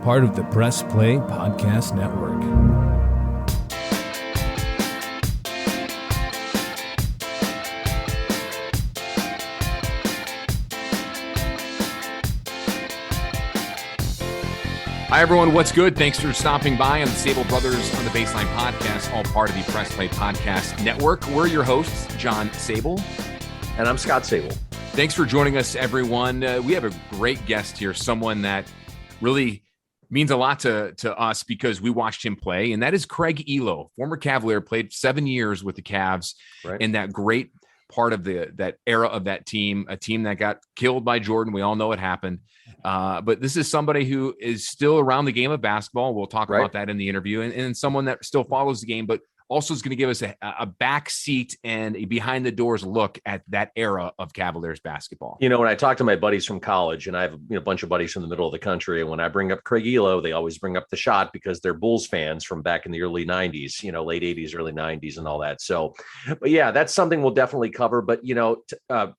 part of the Press Play Podcast Network. Hi, everyone. What's good? Thanks for stopping by on the Sabol Brothers on the Baseline Podcast, all part of the Press Play Podcast Network. We're your hosts, John Sabol. And I'm Scott Sabol. Thanks for joining us, everyone. We have a great guest here, someone that really means a lot to us because we watched him play, and that is Craig Ehlo, former Cavalier, played 7 years with the Cavs in that great part of that era of that team, a team that got killed by Jordan. We all know it happened. But this is somebody who is still around the game of basketball. We'll talk about that in the interview, and someone that still follows the game, but also is going to give us a back seat and a behind the doors look at that era of Cavaliers basketball. You know, when I talk to my buddies from college, and I have a bunch of buddies from the middle of the country, and when I bring up Craig Ehlo, they always bring up the shot because they're Bulls fans from back in the early 90s, late 80s, early 90s and all that. So, but yeah, that's something we'll definitely cover. But, John,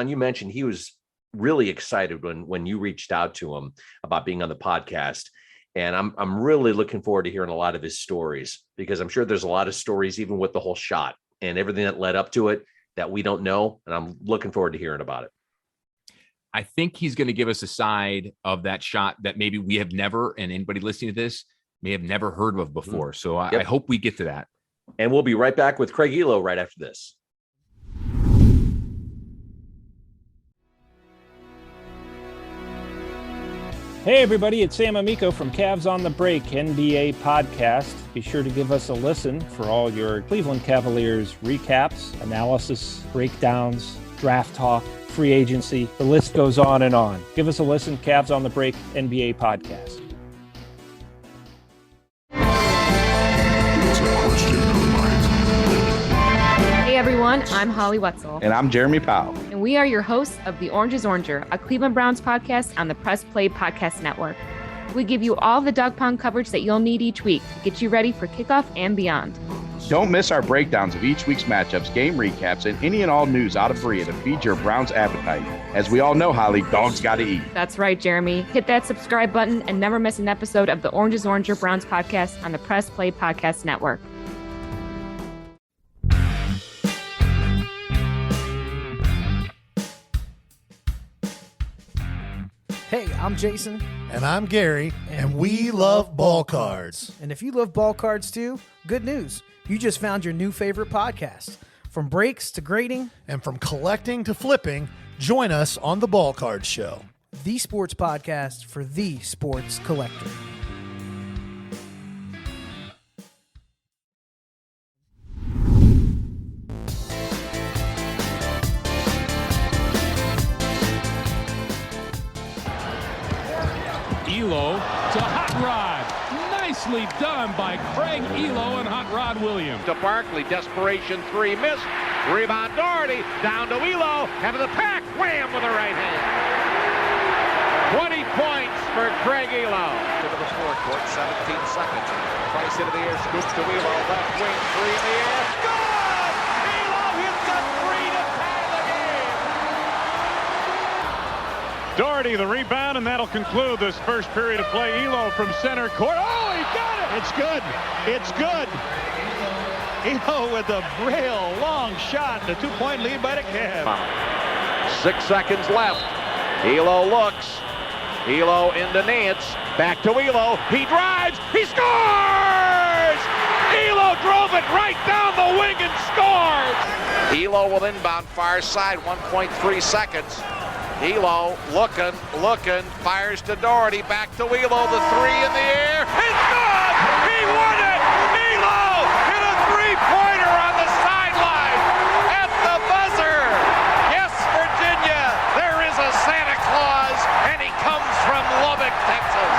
you mentioned he was really excited when you reached out to him about being on the podcast. And I'm really looking forward to hearing a lot of his stories, because I'm sure there's a lot of stories, even with the whole shot and everything that led up to it, that we don't know. And I'm looking forward to hearing about it. I think he's going to give us a side of that shot that maybe we have never, and anybody listening to this may have never heard of before. So I hope we get to that. And we'll be right back with Craig Ehlo right after this. Hey everybody, it's Sam Amico from Cavs on the Break NBA podcast. Be sure to give us a listen for all your Cleveland Cavaliers recaps, analysis, breakdowns, draft talk, free agency. The list goes on and on. Give us a listen, Cavs on the Break NBA podcast. Hey everyone, I'm Holly Wetzel. And I'm Jeremy Powell. And we are your hosts of The Orange is Oranger, a Cleveland Browns podcast on the Press Play Podcast Network. We give you all the dog pound coverage that you'll need each week to get you ready for kickoff and beyond. Don't miss our breakdowns of each week's matchups, game recaps, and any and all news out of Berea to feed your Browns appetite. As we all know, Holly, dogs got to eat. That's right, Jeremy. Hit that subscribe button and never miss an episode of The Orange is Oranger Browns podcast on the Press Play Podcast Network. Hey, I'm Jason. And I'm Gary, and we love ball cards. And if you love ball cards too, good news. You just found your new favorite podcast. From breaks to grading. And from collecting to flipping, join us on the Ball Card Show. The sports podcast for the sports collector. Ehlo to Hot Rod. Nicely done by Craig Ehlo and Hot Rod Williams. To Barkley, desperation three, missed. Rebound Daugherty, down to Ehlo, and to the pack, wham with the right hand. 20 points for Craig Ehlo. To the forecourt, 17 seconds. Price into the air, scoops to Ehlo, left wing, three in the air. Good! Ehlo hits a three to tie the game. Daugherty, the rebound, and that'll conclude this first period of play. Ehlo from center court. Oh, he got it! It's good. It's good. Ehlo with a real long shot. The 2-point lead by the Cavs. 6 seconds left. Ehlo looks. Ehlo into Nance. Back to Ehlo. He drives. He scores! Ehlo drove it right down the wing and scores! Ehlo will inbound far side, 1.3 seconds. Ehlo looking, fires to Daugherty, back to Ehlo, the three in the air. It's good! He won it! Ehlo hit a three-pointer on the sideline at the buzzer. Yes, Virginia, there is a Santa Claus, and he comes from Lubbock, Texas.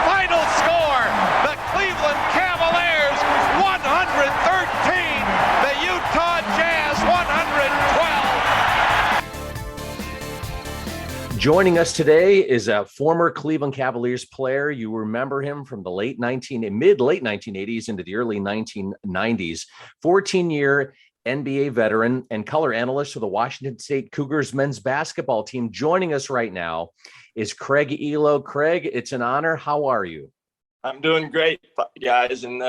Final score, the Cleveland Cavaliers 113, the Utah Jazz 112. Joining us today is a former Cleveland Cavaliers player. You remember him from the mid-late 1980s into the early 1990s. 14-year NBA veteran and color analyst for the Washington State Cougars men's basketball team. Joining us right now is Craig Ehlo. Craig, it's an honor. How are you? I'm doing great, guys. And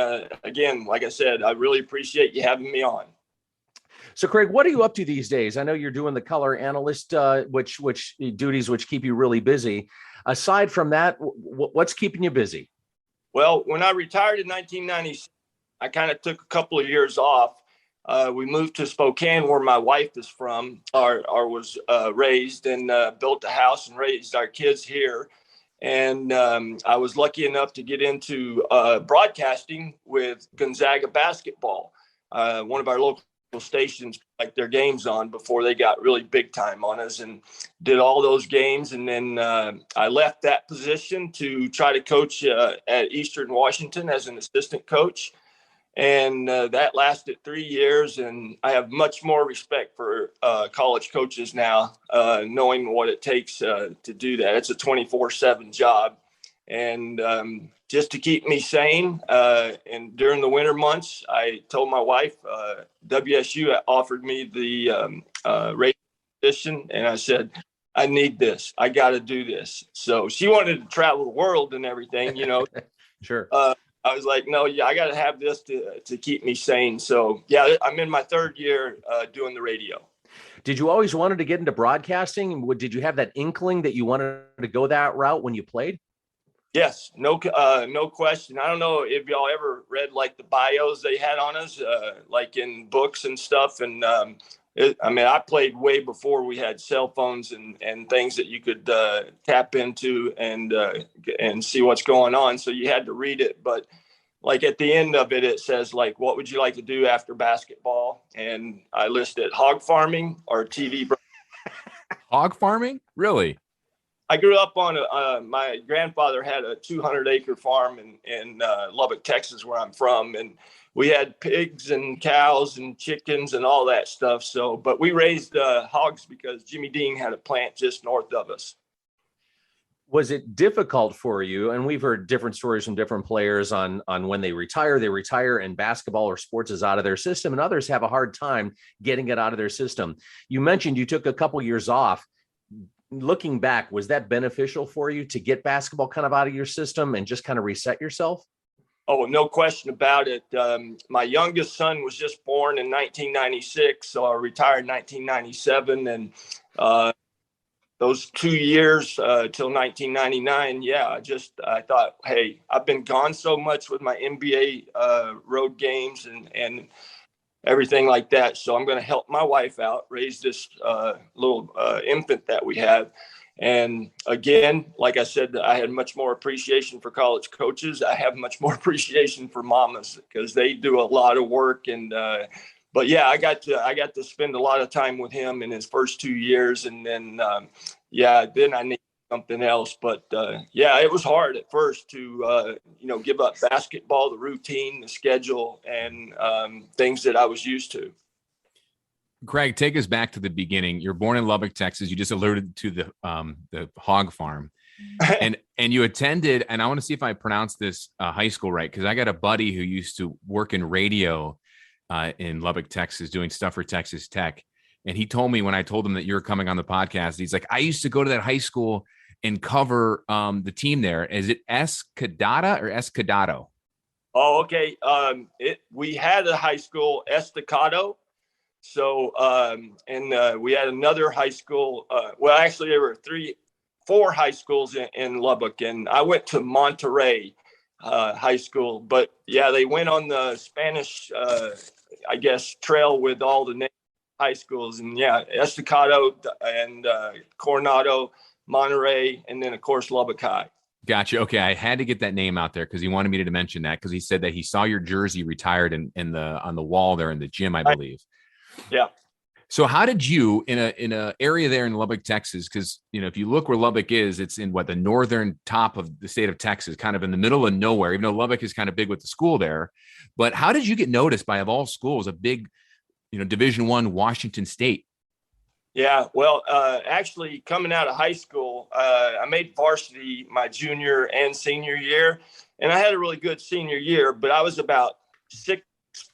again, like I said, I really appreciate you having me on. So, Craig, what are you up to these days? I know you're doing the color analyst, which duties which keep you really busy. Aside from that, what's keeping you busy? Well, when I retired in 1996, I kind of took a couple of years off. We moved to Spokane, where my wife is from, or was raised, and built a house and raised our kids here. And I was lucky enough to get into broadcasting with Gonzaga basketball. One of our local stations, like their games on before they got really big time on us, and did all those games. And then I left that position to try to coach at Eastern Washington as an assistant coach. And that lasted 3 years. And I have much more respect for college coaches now, knowing what it takes to do that. It's a 24/7 job. And just to keep me sane, and during the winter months, I told my wife, WSU offered me the radio position, and I said, I need this. I got to do this. So she wanted to travel the world and everything, you know. Sure. I was like, no, yeah, I got to have this to keep me sane. So, yeah, I'm in my third year doing the radio. Did you always wanted to get into broadcasting? Did you have that inkling that you wanted to go that route when you played? Yes, no question. I don't know if y'all ever read like the bios they had on us, like in books and stuff. And I played way before we had cell phones and things that you could tap into and see what's going on. So you had to read it. But like at the end of it, it says like, what would you like to do after basketball? And I listed hog farming or TV. Hog farming? Really? I grew up on my grandfather had a 200-acre farm in Lubbock, Texas, where I'm from. And we had pigs and cows and chickens and all that stuff. So, but we raised hogs because Jimmy Dean had a plant just north of us. Was it difficult for you? And we've heard different stories from different players on when they retire and basketball or sports is out of their system, and others have a hard time getting it out of their system. You mentioned you took a couple years off. Looking back, was that beneficial for you to get basketball kind of out of your system and just kind of reset yourself? Oh, no question about it. My youngest son was just born in 1996, so I retired in 1997. And those 2 years till 1999, I thought, hey, I've been gone so much with my NBA road games and everything like that. So I'm going to help my wife out, raise this little infant that we have. And again, like I said, I had much more appreciation for college coaches. I have much more appreciation for mamas because they do a lot of work. And but yeah, I got to spend a lot of time with him in his first 2 years, and then then I need something else. But it was hard at first to give up basketball, the routine, the schedule, and things that I was used to. Craig, take us back to the beginning. You're born in Lubbock, Texas. You just alluded to the hog farm, and you attended. And I want to see if I pronounce this high school right, because I got a buddy who used to work in radio in Lubbock, Texas, doing stuff for Texas Tech. And he told me when I told him that you were coming on the podcast, he's like, I used to go to that high school and cover the team there. Is it Escadada or Escadado? Oh, okay. We had a high school, Estacado. So, we had another high school. Actually, there were 4 high schools in Lubbock, and I went to Monterey High School. But yeah, they went on the Spanish, trail with all the high schools. And yeah, Estacado and Coronado, Monterey, and then of course Lubbock High. Gotcha. Okay, I had to get that name out there because he wanted me to mention that, because he said that he saw your jersey retired on the wall there in the gym, I believe. Yeah. So how did you in a area there in Lubbock, Texas? Because if you look where Lubbock is, it's in the northern top of the state of Texas, kind of in the middle of nowhere. Even though Lubbock is kind of big with the school there, but how did you get noticed by, of all schools, a big, Division I Washington State? Yeah, well, actually, coming out of high school, I made varsity my junior and senior year, and I had a really good senior year. But I was about 6'4",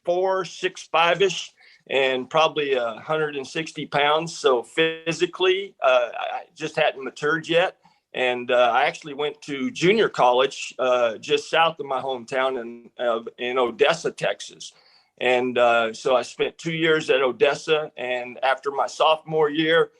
6'5" ish. and probably 160 pounds. So physically, I just hadn't matured yet. And I actually went to junior college just south of my hometown in Odessa, Texas. And so I spent 2 years at Odessa. And after my sophomore year,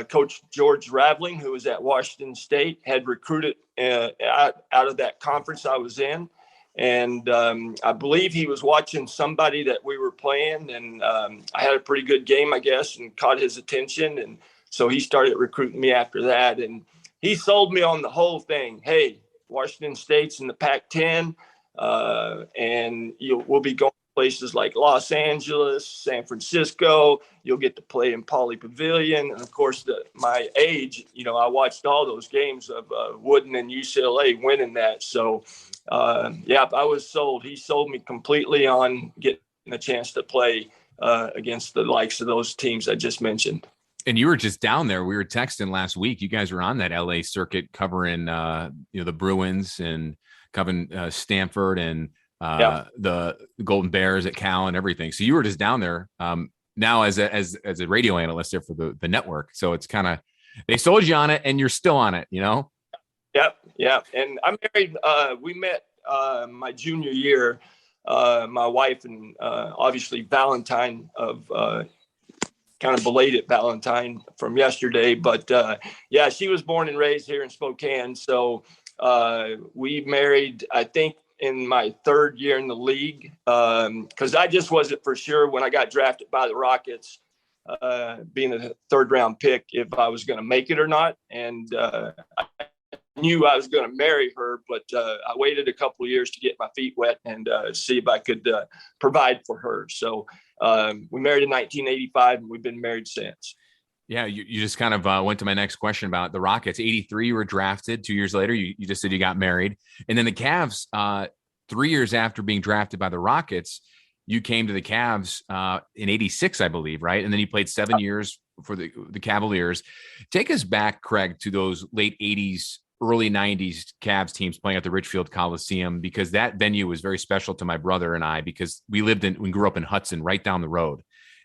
Coach George Raveling, who was at Washington State, had recruited out of that conference I was in. And I believe he was watching somebody that we were playing. And I had a pretty good game, I guess, and caught his attention. And so he started recruiting me after that. And he sold me on the whole thing. Hey, Washington State's in the Pac-10, and we'll be going to places like Los Angeles, San Francisco. You'll get to play in Pauley Pavilion. And, of course, my age, I watched all those games of Wooden and UCLA winning that. So, I was sold. He sold me completely on getting a chance to play against the likes of those teams I just mentioned. And you were just down there. We were texting last week. You guys were on that LA circuit covering, the Bruins and covering Stanford and the Golden Bears at Cal and everything. So you were just down there now as a radio analyst there for the network. So it's kind of, they sold you on it and you're still on it, Yep. And I'm married. We met my junior year, my wife and obviously Valentine of kind of belated Valentine from yesterday, but she was born and raised here in Spokane. So we married, I think, in my third year in the league, because I just wasn't for sure when I got drafted by the Rockets, being a third round pick, if I was going to make it or not. And I knew I was going to marry her, but I waited a couple of years to get my feet wet and see if I could provide for her. So we married in 1985, and we've been married since. Yeah, you just kind of went to my next question about the Rockets. 83, you were drafted. 2 years later, you just said you got married. And then the Cavs, 3 years after being drafted by the Rockets, you came to the Cavs in 86, I believe, right? And then you played 7 years for the Cavaliers. Take us back, Craig, to those late 80s, early 90s Cavs teams playing at the Richfield Coliseum, because that venue was very special to my brother and I, because we grew up in Hudson right down the road.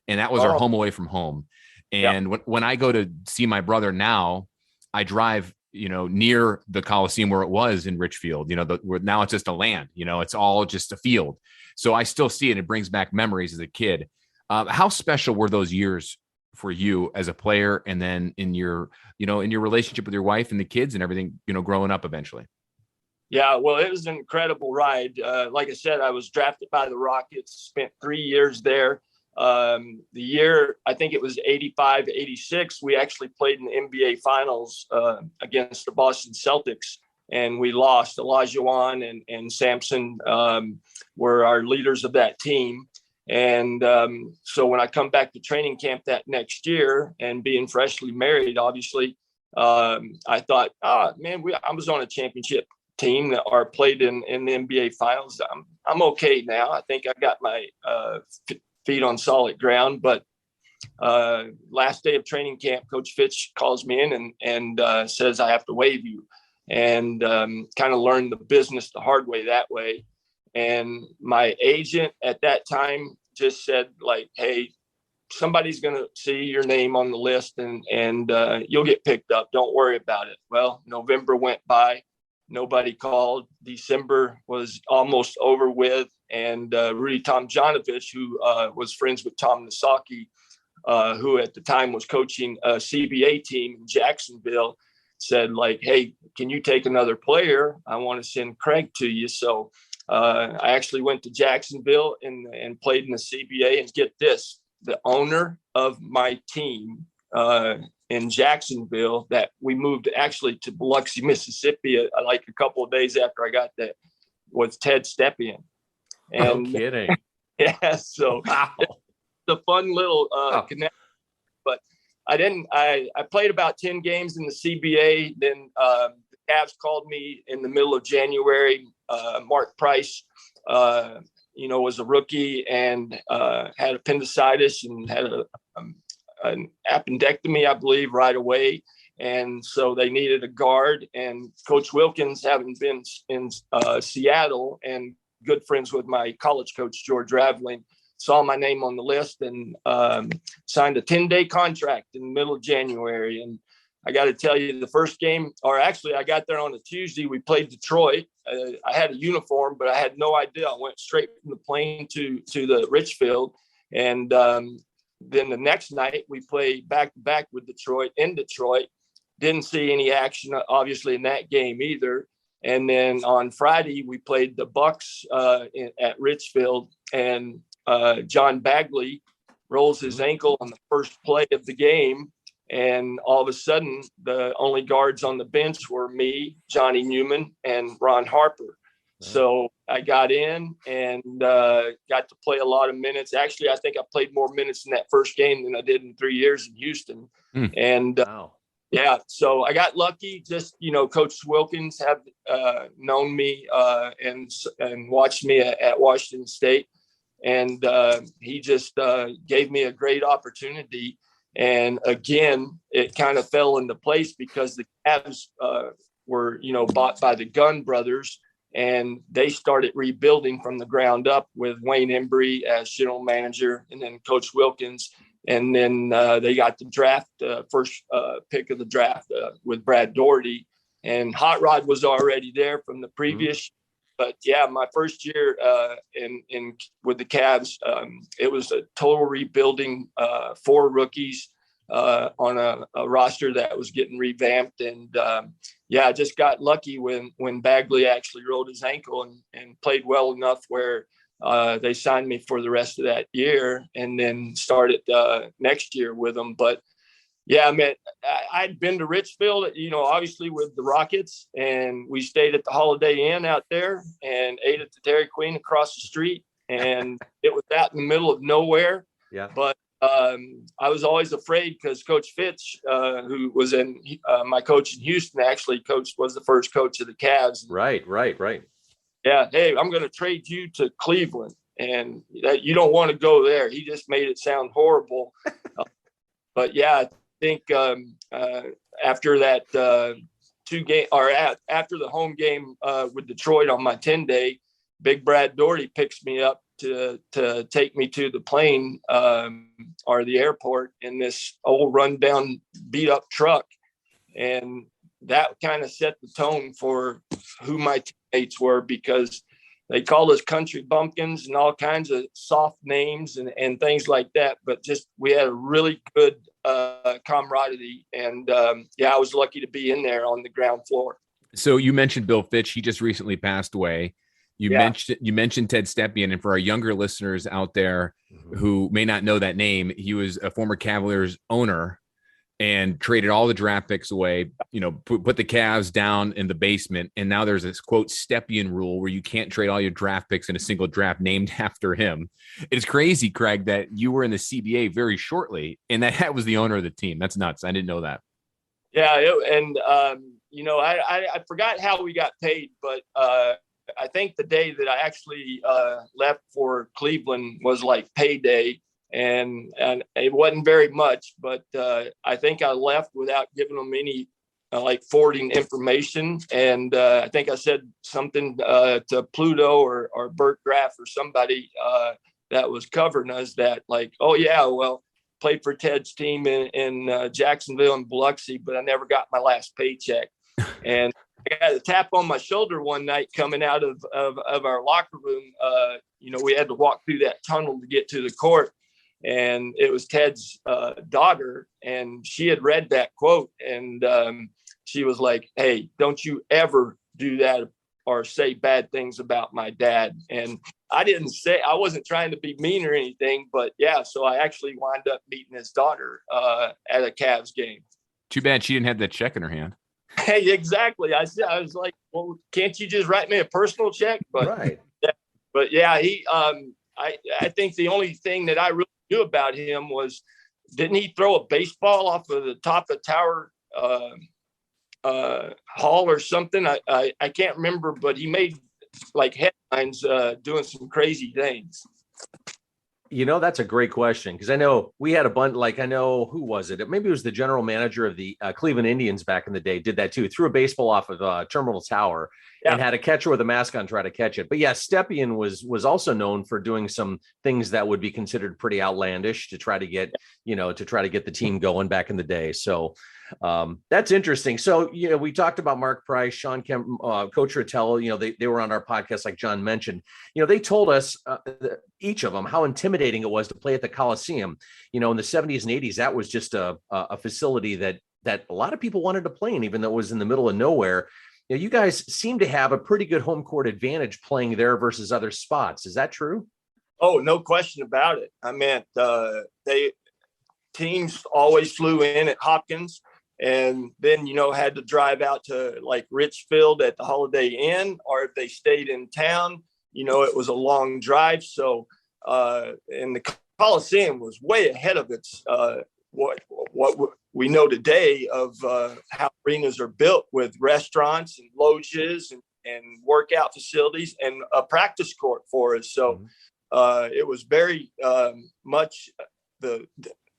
And that was our home away from home. And when I go to see my brother now, I drive, near the Coliseum where it was in Richfield, where now it's just a land, it's all just a field. So I still see it. It brings back memories as a kid. How special were those years for you as a player, and then in your relationship with your wife and the kids and everything, growing up eventually? Yeah, well, it was an incredible ride. Like I said, I was drafted by the Rockets, spent 3 years there. The year, I think it was 85, 86, we actually played in the NBA Finals against the Boston Celtics, and we lost. Olajuwon and Sampson were our leaders of that team. And so when I come back to training camp that next year, and being freshly married, obviously, I thought, I was on a championship team that are played in the NBA Finals. I'm okay now. I think I got my feet on solid ground. But last day of training camp, Coach Fitch calls me in and says I have to waive you, and kind of learned the business the hard way that way. And my agent at that time just said, like, hey, somebody's going to see your name on the list and you'll get picked up. Don't worry about it. Well, November went by. Nobody called. December was almost over with. And Rudy Tomjanovich, who was friends with Tom Nasaki, who at the time was coaching a CBA team in Jacksonville, said, like, hey, can you take another player? I want to send Craig to you. So I actually went to Jacksonville and played in the CBA. And get this, the owner of my team in Jacksonville, that we moved actually to Biloxi, Mississippi, like a couple of days after I got there, was Ted Stepien. And, no kidding. Yeah, so it's a fun little connection. But I played about 10 games in the CBA. Then the Cavs called me in the middle of January. Mark Price, was a rookie and had appendicitis and had an appendectomy, I believe, right away. And so they needed a guard. And Coach Wilkins, having been in Seattle and good friends with my college coach, George Raveling, saw my name on the list and signed a 10-day contract in the middle of January. And I got to tell you, the first game, or actually I got there on a Tuesday, we played Detroit. I had a uniform, but I had no idea. I went straight from the plane to the Richfield. And then the next night we played back-to-back with Detroit in Detroit. Didn't see any action, obviously, in that game either. And then on Friday, we played the Bucks at Richfield, and John Bagley rolls his ankle on the first play of the game. And all of a sudden, the only guards on the bench were me, Johnny Newman, and Ron Harper. So I got in and got to play a lot of minutes. Actually, I think I played more minutes in that first game than I did in 3 years in Houston. And yeah, so I got lucky. Just, Coach Wilkins have known me and watched me at Washington State. And he just gave me a great opportunity. And again, it kind of fell into place because the Cavs were, bought by the Gunn brothers, and they started rebuilding from the ground up with Wayne Embry as general manager, and then Coach Wilkins. And then they got the draft, first pick of the draft with Brad Daugherty, and Hot Rod was already there from the previous. But yeah, my first year in with the Cavs, it was a total rebuilding, 4 rookies on a roster that was getting revamped. And I just got lucky when Bagley actually rolled his ankle and played well enough where they signed me for the rest of that year, and then started next year with them. But yeah, I mean, I'd been to Richfield, obviously with the Rockets, and we stayed at the Holiday Inn out there and ate at the Dairy Queen across the street. And it was out in the middle of nowhere. Yeah. But I was always afraid because Coach Fitch, who was my coach in Houston, actually was the first coach of the Cavs. Right. Yeah. Hey, I'm going to trade you to Cleveland, and you don't want to go there. He just made it sound horrible. But yeah, I think after that after the home game with Detroit on my 10-day, Big Brad Daugherty picks me up to take me to the plane or the airport in this old rundown beat up truck. And that kind of set the tone for who my teammates were, because they called us country bumpkins and all kinds of soft names and things like that. But just, we had a really good camaraderie. And I was lucky to be in there on the ground floor. So you mentioned Bill Fitch. He just recently passed away. You mentioned Ted Stepien, and for our younger listeners out there who may not know that name, he was a former Cavaliers owner and traded all the draft picks away, put the Cavs down in the basement. And now there's this quote Stepien rule where you can't trade all your draft picks in a single draft named after him. It's crazy, Craig, that you were in the CBA very shortly and that was the owner of the team. That's nuts. I didn't know that. Yeah. I forgot how we got paid, but I think the day that I actually left for Cleveland was like payday, and it wasn't very much, but I think I left without giving them any forwarding information. And I think I said something to Pluto or Bert Graff or somebody that was covering us that played for Ted's team in Jacksonville and Biloxi, but I never got my last paycheck. And I got a tap on my shoulder one night coming out of our locker room. We had to walk through that tunnel to get to the court, and it was Ted's daughter, and she had read that quote, and she was like, "Hey, don't you ever do that or say bad things about my dad." And I wasn't trying to be mean or anything, but yeah, so I actually wound up meeting his daughter at a Cavs game. Too bad she didn't have that check in her hand. Hey, exactly. I was like, well, can't you just write me a personal check? But right. He, I think the only thing that I really knew about him was, didn't he throw a baseball off of the top of Tower Hall or something? I can't remember, but he made headlines doing some crazy things. That's a great question, because I know we had a bunch, who was it? Maybe it was the general manager of the Cleveland Indians back in the day, did that too. Threw a baseball off of Terminal Tower. and had a catcher with a mask on try to catch it. But yeah, Stepien was also known for doing some things that would be considered pretty outlandish to try to get, the team going back in the day. So that's interesting. So, we talked about Mark Price, Sean Kemp, Coach Rotella, they were on our podcast, like John mentioned. They told us, each of them, how intimidating it was to play at the Coliseum. In the 70s and 80s, that was just a facility that a lot of people wanted to play in, even though it was in the middle of nowhere. You guys seem to have a pretty good home court advantage playing there versus other spots. Is that true? Oh, no question about it. I mean, teams always flew in at Hopkins, and then, had to drive out to like Richfield at the Holiday Inn, or if they stayed in town, it was a long drive. So, and the Coliseum was way ahead of its, what we know today of how arenas are built, with restaurants and loges and workout facilities and a practice court for us. So it was very much the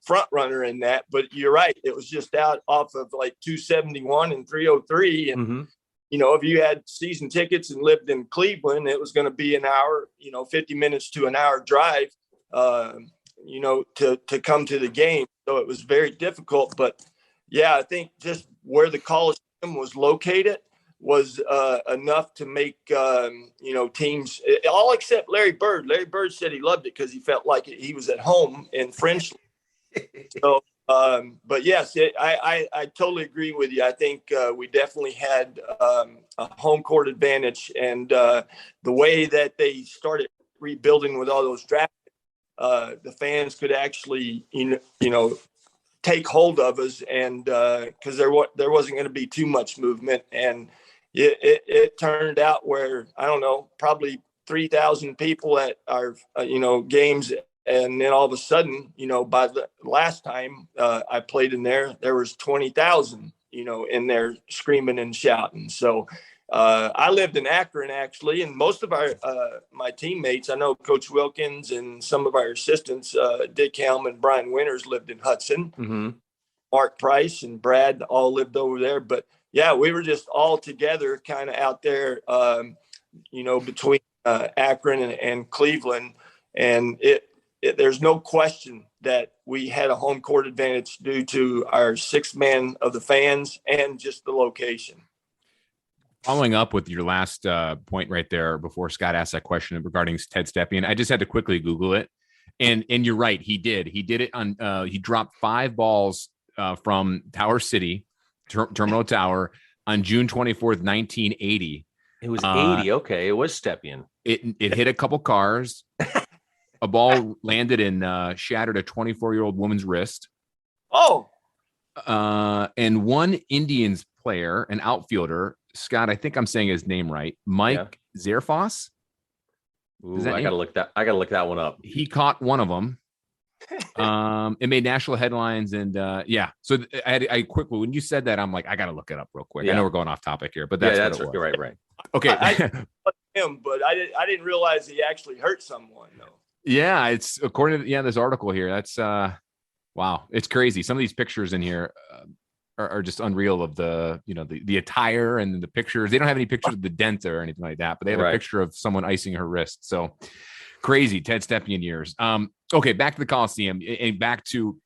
front runner in that. But you're right, it was just out off of like 271 and 303. And, if you had season tickets and lived in Cleveland, it was going to be an hour, 50 minutes to an hour drive, to come to the game. So it was very difficult. But yeah, I think just where the Coliseum was located was enough to make, teams, all except Larry Bird. Larry Bird said he loved it because he felt like he was at home in French. So, but yes, I totally agree with you. I think we definitely had a home court advantage, and the way that they started rebuilding with all those draft, the fans could actually, take hold of us, and because there wasn't going to be too much movement, and it turned out where, I don't know, probably 3,000 people at our games. And then all of a sudden, by the last time I played in there was 20,000, in there screaming and shouting. So I lived in Akron, actually, and most of my teammates, I know Coach Wilkins and some of our assistants, Dick Helm and Brian Winters, lived in Hudson. Mm-hmm. Mark Price and Brad all lived over there. But yeah, we were just all together kind of out there, between Akron and Cleveland. And there's no question that we had a home court advantage due to our sixth man of the fans and just the location. Following up with your last point right there before Scott asked that question regarding Ted Stepien, I just had to quickly Google it. And you're right. He did it on, he dropped 5 balls from Tower City, Terminal Tower, on June 24th, 1980. It was 80. Okay. It was Stepien. It hit a couple cars. A ball landed and shattered a 24-year-old woman's wrist. Oh. And one Indians player, an outfielder, Scott, I think I'm saying his name right, Mike Zerfoss. I gotta look that one up. He caught one of them. It made national headlines, and So I quickly, when you said that, I'm like, I gotta look it up real quick. I know we're going off topic here, but that's what it was. Right. Okay. But I didn't realize he actually hurt someone though. Yeah, it's according to this article here. That's wow, it's crazy. Some of these pictures in here are just unreal of the the attire and the pictures. They don't have any pictures of the dent or anything like that, but they have a picture of someone icing her wrist. So crazy, Ted Stepien years. Okay, back to the Coliseum and back to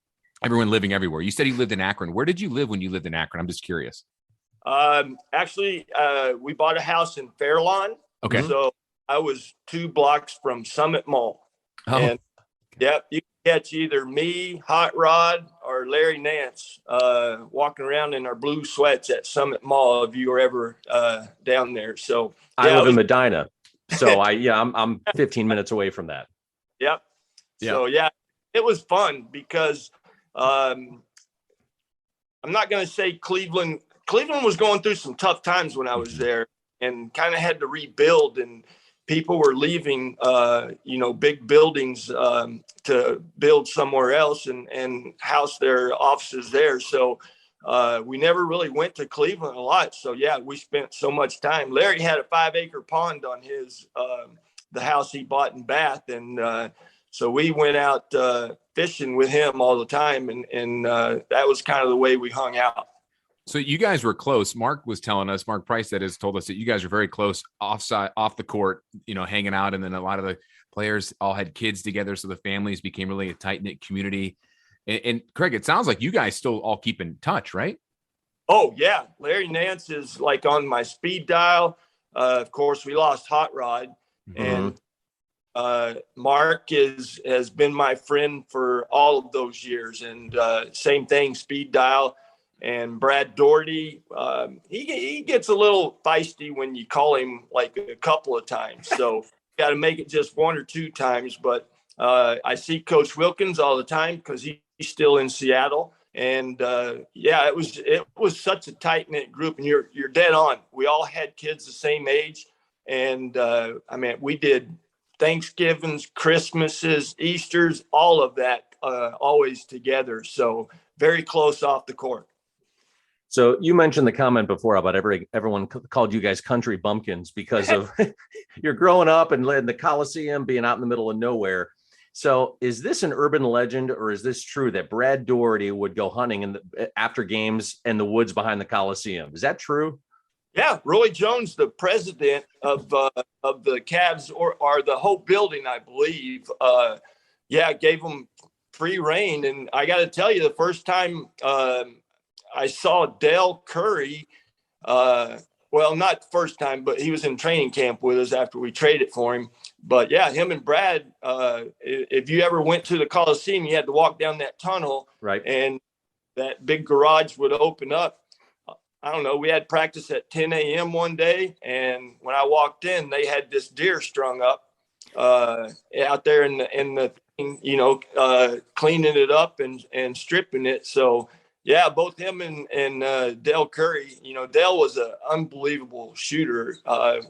everyone living everywhere. You said you lived in Akron. Where did you live when you lived in Akron? I'm just curious. Actually, we bought a house in Fairlawn. Okay, so I was 2 blocks from Summit Mall. Oh. And you can catch either me, Hot Rod, or Larry Nance walking around in our blue sweats at Summit Mall if you were ever down there. So I live in Medina, so I'm 15 minutes away from that. Yep. So it was fun because I'm not going to say Cleveland was going through some tough times when I was there, and kind of had to rebuild, and people were leaving, big buildings to build somewhere else and house their offices there. So we never really went to Cleveland a lot. So, we spent so much time. Larry had a 5-acre pond on his the house he bought in Bath. And so we went out fishing with him all the time. And that was kind of the way we hung out. So you guys were close. Mark Price that has told us that you guys are very close off the court, hanging out. And then a lot of the players all had kids together. So the families became really a tight knit community. And Craig, it sounds like you guys still all keep in touch, right? Oh yeah. Larry Nance is like on my speed dial. Of course we lost Hot Rod, and Mark has been my friend for all of those years, and same thing, speed dial. And Brad Daugherty, he gets a little feisty when you call him like a couple of times. So got to make it just one or two times. But I see Coach Wilkins all the time because he's still in Seattle. And it was such a tight knit group. And you're dead on. We all had kids the same age, and we did Thanksgivings, Christmases, Easters, all of that always together. So very close off the court. So you mentioned the comment before about everyone called you guys country bumpkins because of you're growing up and in the Coliseum, being out in the middle of nowhere. So is this an urban legend, or is this true that Brad Daugherty would go hunting after games in the woods behind the Coliseum? Is that true? Yeah, Roy Jones, the president of the Cavs or the whole building, I believe, gave them free reign. And I got to tell you, the first time I saw Dell Curry, not the first time, but he was in training camp with us after we traded for him. But yeah, him and Brad, if you ever went to the Coliseum, you had to walk down that tunnel, right? And that big garage would open up. I don't know. We had practice at 10 a.m. one day, and when I walked in, they had this deer strung up out there in the cleaning it up and stripping it. So yeah, both him and Dell Curry. Dell was an unbelievable shooter.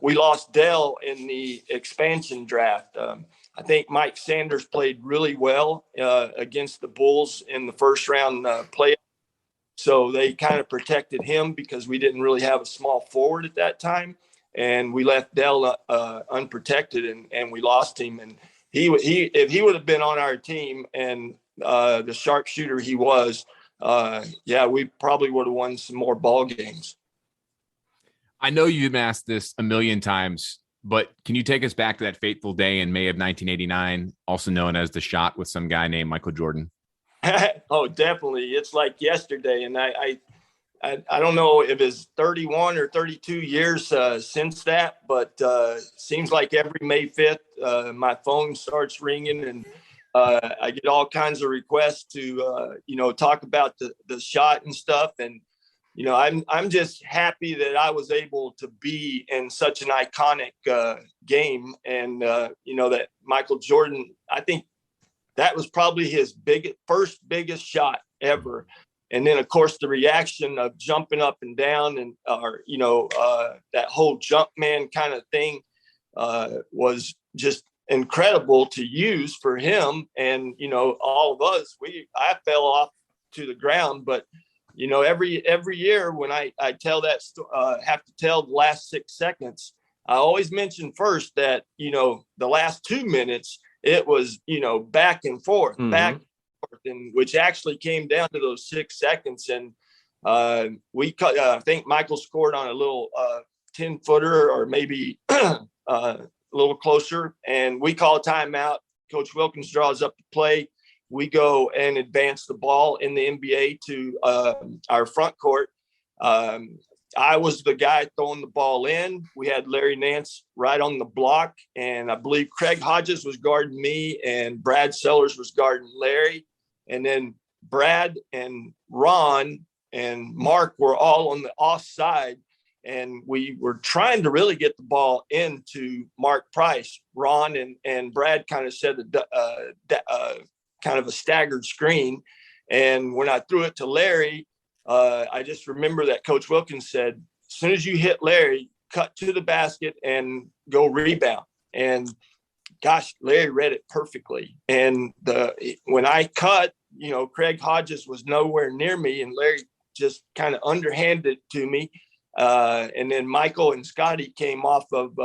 We lost Dell in the expansion draft. I think Mike Sanders played really well against the Bulls in the first round playoff. So they kind of protected him because we didn't really have a small forward at that time. And we left Dell unprotected, and we lost him. And if he would have been on our team and the sharpshooter he was, we probably would have won some more ball games. I know you've asked this a million times, but can you take us back to that fateful day in May of 1989, also known as the shot with some guy named Michael Jordan? Oh, definitely. It's like yesterday. And I don't know if it's 31 or 32 years since that, but seems like every May 5th, my phone starts ringing, and I get all kinds of requests to, talk about the shot and stuff. And, I'm just happy that I was able to be in such an iconic game. And, that Michael Jordan, I think that was probably his first biggest shot ever. And then, of course, the reaction of jumping up and down and, that whole jump man kind of thing was just incredible to use for him. And, all of us, I fell off to the ground. But, every year when I tell that have to tell the last 6 seconds, I always mention first that, the last 2 minutes, it was, back and forth, and which actually came down to those 6 seconds. And I think Michael scored on a little 10-footer or maybe a little closer. And we call a timeout. Coach Wilkins draws up the play. We go and advance the ball in the NBA to our front court. I was the guy throwing the ball in. We had Larry Nance right on the block, and I believe Craig Hodges was guarding me, and Brad Sellers was guarding Larry. And then Brad and Ron and Mark were all on the offside, and we were trying to really get the ball into Mark Price. Ron and Brad kind of said kind of a staggered screen. And when I threw it to Larry, I just remember that Coach Wilkins said, as soon as you hit Larry, cut to the basket and go rebound. And gosh, Larry read it perfectly. And when I cut, Craig Hodges was nowhere near me, and Larry just kind of underhanded to me. And then Michael and Scotty came off of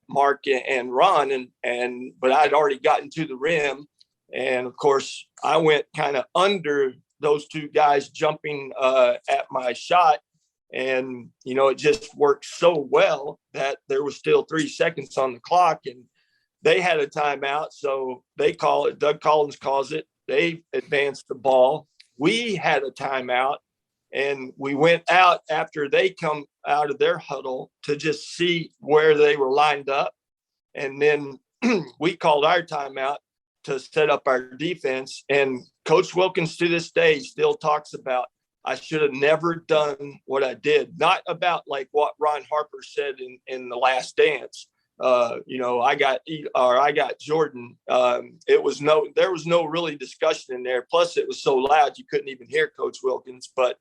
Mark and Ron, but I'd already gotten to the rim. And of course, I went kind of under those two guys jumping at my shot. And, it just worked so well that there was still 3 seconds on the clock, and they had a timeout. So they call it, Doug Collins calls it. They advanced the ball. We had a timeout, and we went out after they come out of their huddle to just see where they were lined up. And then we called our timeout to set up our defense. And Coach Wilkins to this day still talks about, I should have never done what I did. Not about like what Ron Harper said in The Last Dance. I got Jordan. There was no really discussion in there. Plus it was so loud you couldn't even hear Coach Wilkins. But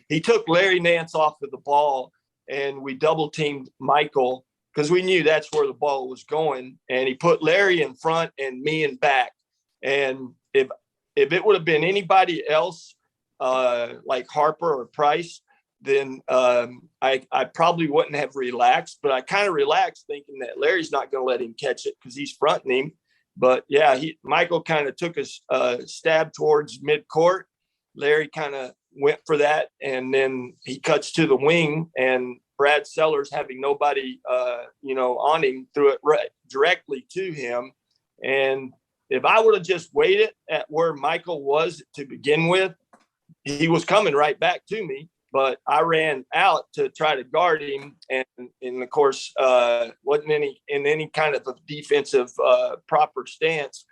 he took Larry Nance off of the ball, and we double teamed Michael because we knew that's where the ball was going. And he put Larry in front and me in back. And if it would have been anybody else, like Harper or Price, then I probably wouldn't have relaxed. But I kind of relaxed thinking that Larry's not going to let him catch it because he's fronting him. But yeah, Michael kind of took a stab towards midcourt. Larry kind of went for that, and then he cuts to the wing, and Brad Sellers, having nobody on him, threw it right directly to him. And if I would have just waited at where Michael was to begin with, he was coming right back to me. But I ran out to try to guard him, and of course, wasn't in any kind of a defensive proper stance.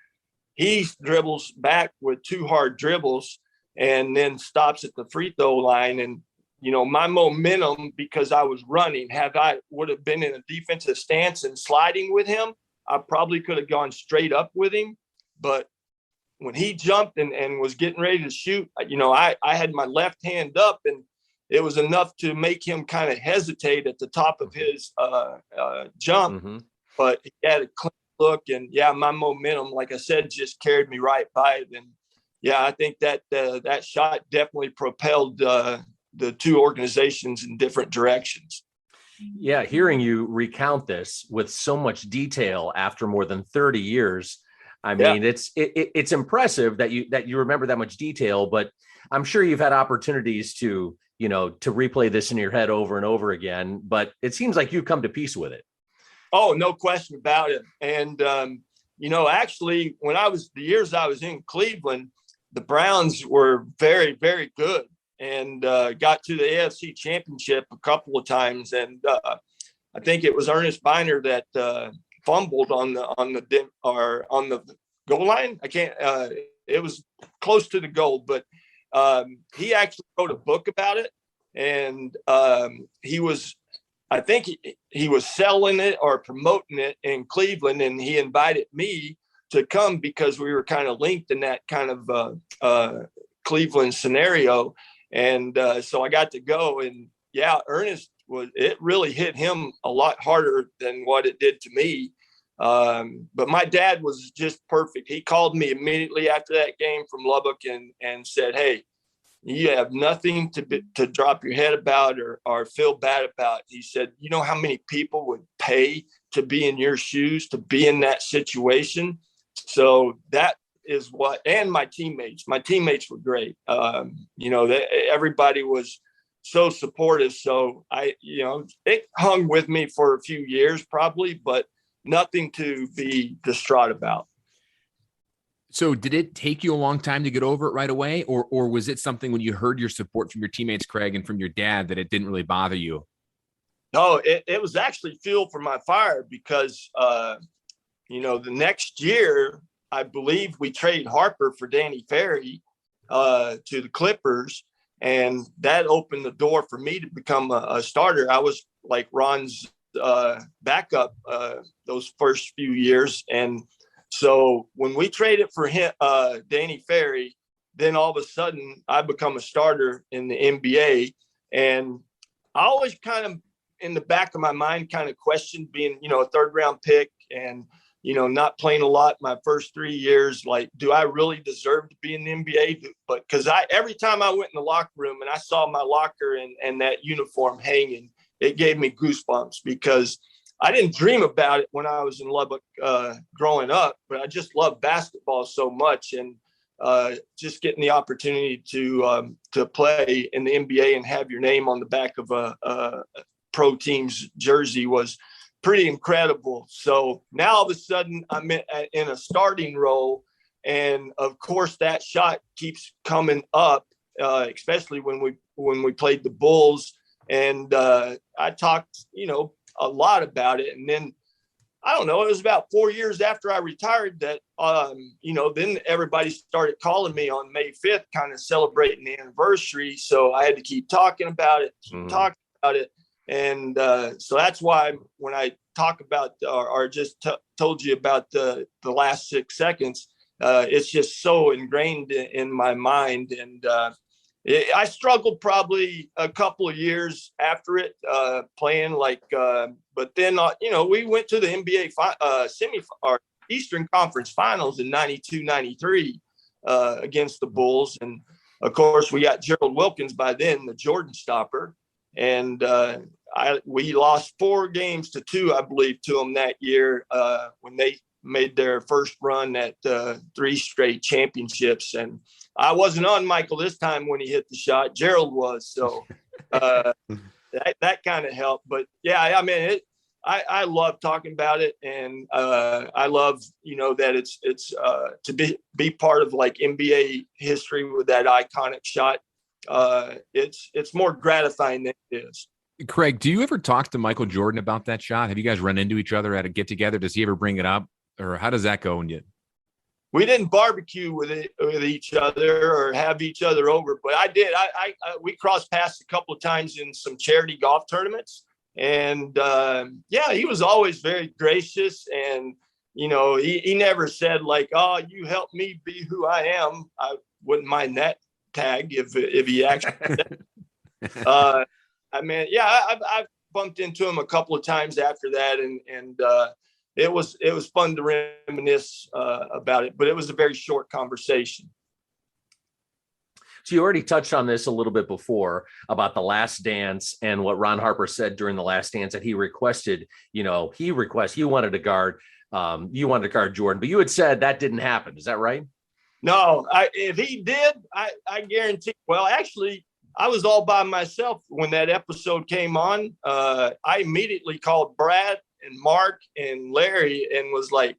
He dribbles back with 2 hard dribbles, and then stops at the free throw line. And my momentum, because I was running, would have been in a defensive stance and sliding with him, I probably could have gone straight up with him. But when he jumped and was getting ready to shoot, I had my left hand up, and it was enough to make him kind of hesitate at the top of his jump. Mm-hmm. But he had a clean look, and my momentum, like I said, just carried me right by it. And I think that that shot definitely propelled the two organizations in different directions. Yeah, hearing you recount this with so much detail after more than 30 years, I mean, it's impressive that you remember that much detail. But I'm sure you've had opportunities to replay this in your head over and over again. But it seems like you've come to peace with it. Oh, no question about it. And actually, the years I was in Cleveland, the Browns were very, very good, and got to the AFC Championship a couple of times. And I think it was Ernest Biner that fumbled on the goal line. It was close to the goal, but he actually wrote a book about it, and he was selling it or promoting it in Cleveland, and he invited me to come because we were kind of linked in that kind of Cleveland scenario. And so I got to go, and Ernest it really hit him a lot harder than what it did to me. But my dad was just perfect. He called me immediately after that game from Lubbock and said, "Hey, you have nothing to drop your head about or feel bad about." He said, "You know how many people would pay to be in your shoes, to be in that situation?" So that is and my teammates were great. Everybody was so supportive. So it hung with me for a few years probably, but nothing to be distraught about. So did it take you a long time to get over it right away? Or was it something when you heard your support from your teammates, Craig, and from your dad, that it didn't really bother you? No, it was actually fuel for my fire because, the next year, I believe we traded Harper for Danny Ferry to the Clippers, and that opened the door for me to become a starter. I was like Ron's backup those first few years, and so when we traded for him, Danny Ferry, then all of a sudden I become a starter in the NBA, and I always kind of in the back of my mind kind of questioned being a third round pick and not playing a lot my first 3 years. Like, do I really deserve to be in the NBA? But because every time I went in the locker room and I saw my locker and that uniform hanging, it gave me goosebumps because I didn't dream about it when I was in Lubbock growing up, but I just loved basketball so much. And just getting the opportunity to play in the NBA and have your name on the back of a pro team's jersey was pretty incredible. So now all of a sudden I'm in a starting role. And of course that shot keeps coming up, especially when we played the Bulls. And I talked, a lot about it. And then, I don't know, it was about 4 years after I retired that, then everybody started calling me on May 5th, kind of celebrating the anniversary. So I had to keep talking about it, And so that's why when I talk about or just told you about the last 6 seconds, it's just so ingrained in my mind. And I struggled probably a couple of years after it, playing but then, we went to the NBA or Eastern Conference Finals in 92, 93 against the Bulls. And of course we got Gerald Wilkins by then, the Jordan stopper. And we lost 4-2, I believe, to them that year when they made their first run at 3 straight championships. And I wasn't on Michael this time when he hit the shot. Gerald was. So that kind of helped. But yeah, I mean, I love talking about it. And I love, that it's to be part of like NBA history with that iconic shot. It's more gratifying than it is. Craig, do you ever talk to Michael Jordan about that shot? Have you guys run into each other at a get together? Does he ever bring it up, or how does that go? We didn't barbecue with each other or have each other over, but I did. We crossed paths a couple of times in some charity golf tournaments, and he was always very gracious. And he never said like, "Oh, you helped me be who I am." I wouldn't mind that tag if he actually said. I've bumped into him a couple of times after that, and it was fun to reminisce about it, but it was a very short conversation. So you already touched on this a little bit before about the Last Dance and what Ron Harper said during the Last Dance that he requested. You wanted to guard Jordan, but you had said that didn't happen. Is that right? No, if he did, I guarantee. Well, actually, I was all by myself when that episode came on. I immediately called Brad and Mark and Larry and was like,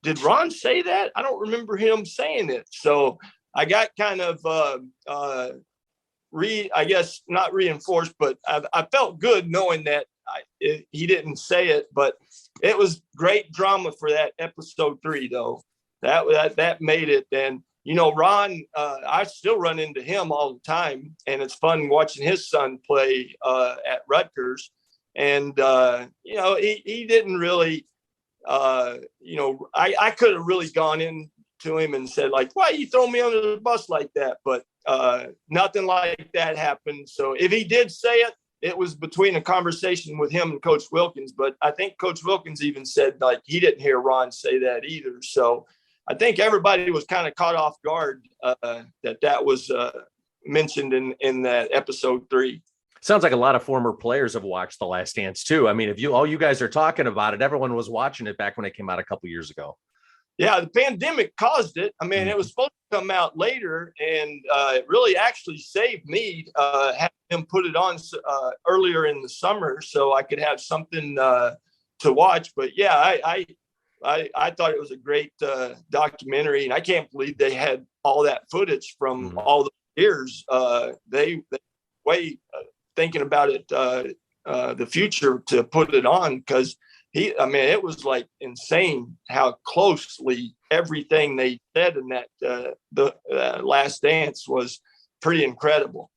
did Ron say that? I don't remember him saying it. So I got kind of, I guess not reinforced, but I felt good knowing that he didn't say it, but it was great drama for that episode 3 though. That made it. And, Ron, I still run into him all the time, and it's fun watching his son play at Rutgers. And, he didn't really, I could have really gone into him and said, like, why you throw me under the bus like that? But nothing like that happened. So if he did say it, it was between a conversation with him and Coach Wilkins. But I think Coach Wilkins even said, like, he didn't hear Ron say that either. So I think everybody was kind of caught off guard that was mentioned in that episode 3. Sounds like a lot of former players have watched The Last Dance too. I mean, if all you guys are talking about it, everyone was watching it back when it came out a couple years ago. Yeah, the pandemic caused it. I mean, it was supposed to come out later, and it really actually saved me having him put it on earlier in the summer so I could have something to watch. But yeah, I thought it was a great documentary, and I can't believe they had all that footage from all the years. They thinking about it, the future to put it on, because it was like insane how closely everything they said in that the Last Dance was pretty incredible.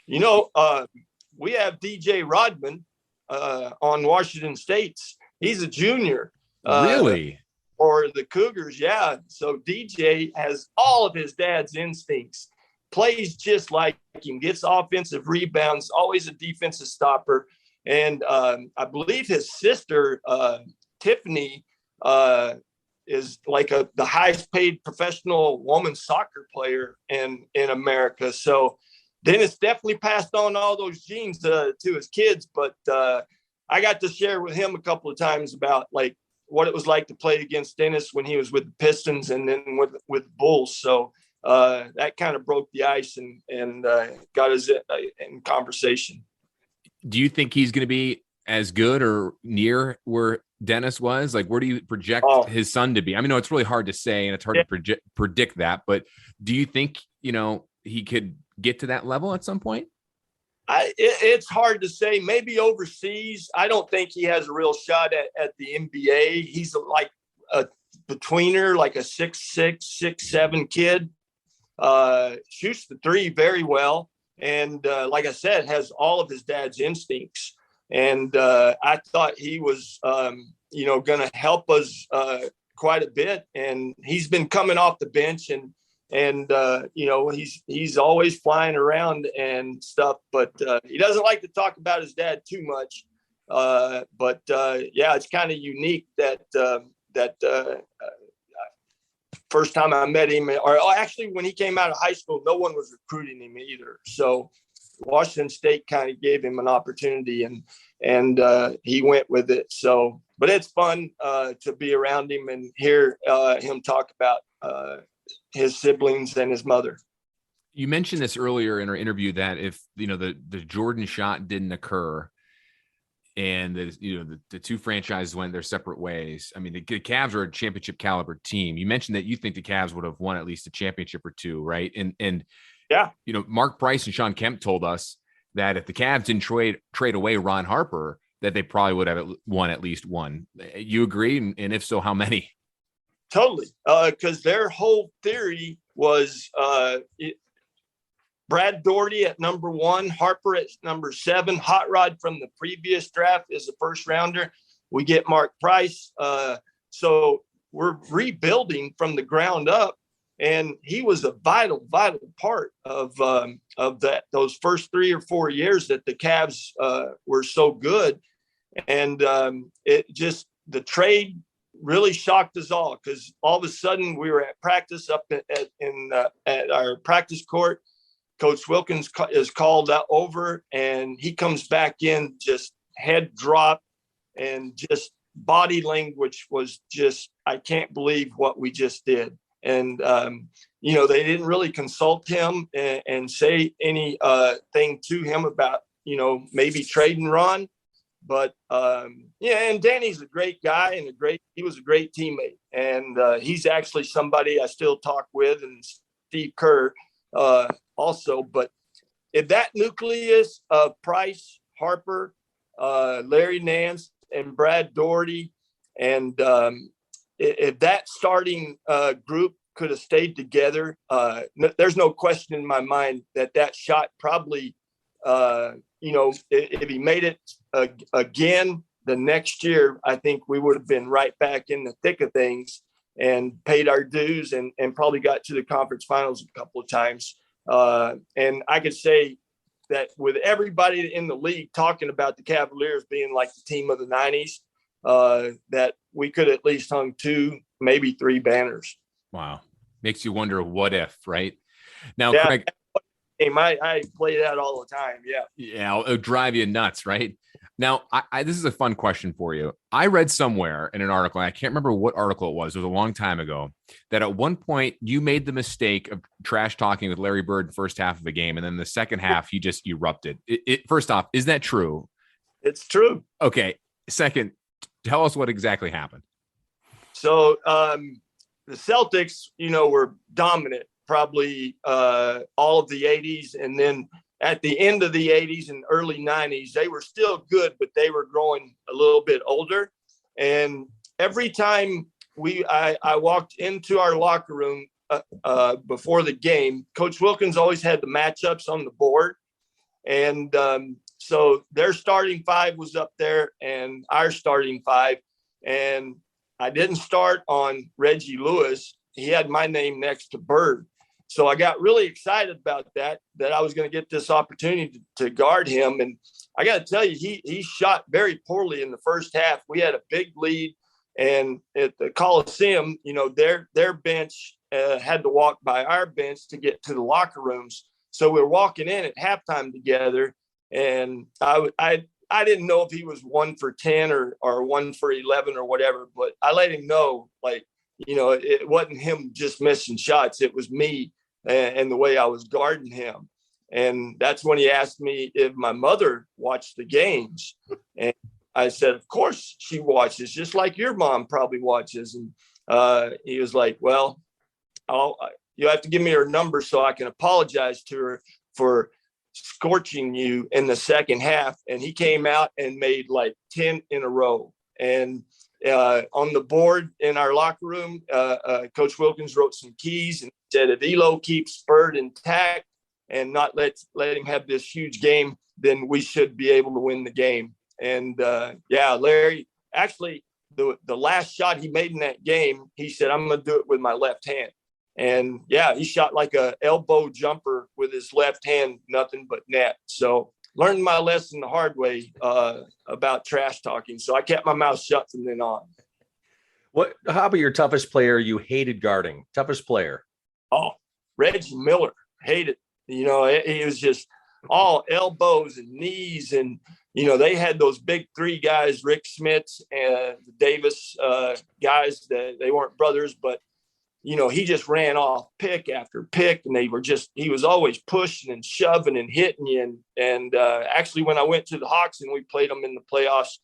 We have DJ Rodman on Washington State's. He's a junior. Really? Or the Cougars, yeah. So DJ has all of his dad's instincts, plays just like him, gets offensive rebounds, always a defensive stopper. And I believe his sister, Tiffany, is like the highest paid professional women's soccer player in America. So Dennis definitely passed on all those genes to his kids. But I got to share with him a couple of times about like what it was like to play against Dennis when he was with the Pistons and then with Bulls. So that kind of broke the ice and got us in conversation. Do you think he's going to be as good or near where Dennis was? Like, where do you project his son to be? I mean, no, it's really hard to say, and it's hard to predict that, but do you think, he could get to that level at some point? It's hard to say. Maybe overseas. I don't think he has a real shot at the NBA. He's like a betweener, like a 6'6", 6'7" kid. Shoots the three very well. And like I said, has all of his dad's instincts. And I thought he was, going to help us quite a bit. And he's been coming off the bench and he's always flying around and stuff, but he doesn't like to talk about his dad too much. But it's kind of unique that first time I met him, or actually when he came out of high school, no one was recruiting him either. So Washington State kind of gave him an opportunity and he went with it. So, but it's fun to be around him and hear him talk about his siblings and his mother. You mentioned this earlier in our interview that if, the Jordan shot didn't occur and the two franchises went their separate ways, I mean, the Cavs are a championship caliber team. You mentioned that you think the Cavs would have won at least a championship or two, right? And yeah, Mark Price and Sean Kemp told us that if the Cavs didn't trade away Ron Harper, that they probably would have won at least one. You agree? And if so, how many? Totally. Because their whole theory was Brad Daugherty at number 1, Harper at number 7, Hot Rod from the previous draft is the first rounder. We get Mark Price. So we're rebuilding from the ground up. And he was a vital part of those first 3 or 4 years that the Cavs were so good. And the trade really shocked us all, because all of a sudden we were at practice up at our practice court. Coach Wilkins is called over and he comes back in, just head drop, and just body language was just, I can't believe what we just did. And, they didn't really consult him and say any thing to him about, maybe trading Ron. But, and Danny's a great guy and he was a great teammate. And he's actually somebody I still talk with, and Steve Kerr also. But if that nucleus of Price, Harper, Larry Nance, and Brad Daugherty, and if that starting group could have stayed together, there's no question in my mind that shot probably, if he made it again the next year, I think we would have been right back in the thick of things and paid our dues and probably got to the conference finals a couple of times. And I could say that with everybody in the league talking about the Cavaliers being like the team of the 90s, that we could at least hung 2, maybe 3 banners. Wow. Makes you wonder what if, right? Now, yeah, Craig, I play that all the time. Yeah. Yeah. It'll drive you nuts, right? Now, this is a fun question for you. I read somewhere in an article, I can't remember what article it was a long time ago, that at one point you made the mistake of trash talking with Larry Bird in the first half of a game, and then the second half you just erupted. First off, is that true? It's true. Okay. Second, tell us what exactly happened. So the Celtics, were dominant probably all of the 80s, and then at the end of the 80s and early 90s, they were still good, but they were growing a little bit older. And every time I walked into our locker room before the game, Coach Wilkins always had the matchups on the board. And so their starting 5 was up there and our starting 5. And I didn't start on Reggie Lewis. He had my name next to Bird. So I got really excited about that I was going to get this opportunity to guard him. And I got to tell you, he shot very poorly in the first half. We had a big lead, and at the Coliseum, their bench had to walk by our bench to get to the locker rooms. So we were walking in at halftime together, and I didn't know if he was 1 for 10 or 1 for 11 or whatever, but I let him know, it wasn't him just missing shots. It was me and the way I was guarding him. And that's when he asked me if my mother watched the games. And I said, of course she watches, just like your mom probably watches. And he was like, well, you have to give me her number so I can apologize to her for scorching you in the second half. And he came out and made like 10 in a row. And on the board in our locker room, Coach Wilkins wrote some keys and said, if Ehlo keeps Spurred intact and not let him have this huge game, then we should be able to win the game. And Larry, actually, the last shot he made in that game, he said, I'm going to do it with my left hand. And he shot like a elbow jumper with his left hand, nothing but net. So learned my lesson the hard way about trash talking. So I kept my mouth shut from then on. How about your toughest player you hated guarding? Toughest player? Oh, Reggie Miller. Hated. He was just all elbows and knees. And, they had those big three guys, Rick Smits and the Davis guys, that they weren't brothers, but, he just ran off pick after pick, and he was always pushing and shoving and hitting you. And actually, when I went to the Hawks and we played them in the playoffs,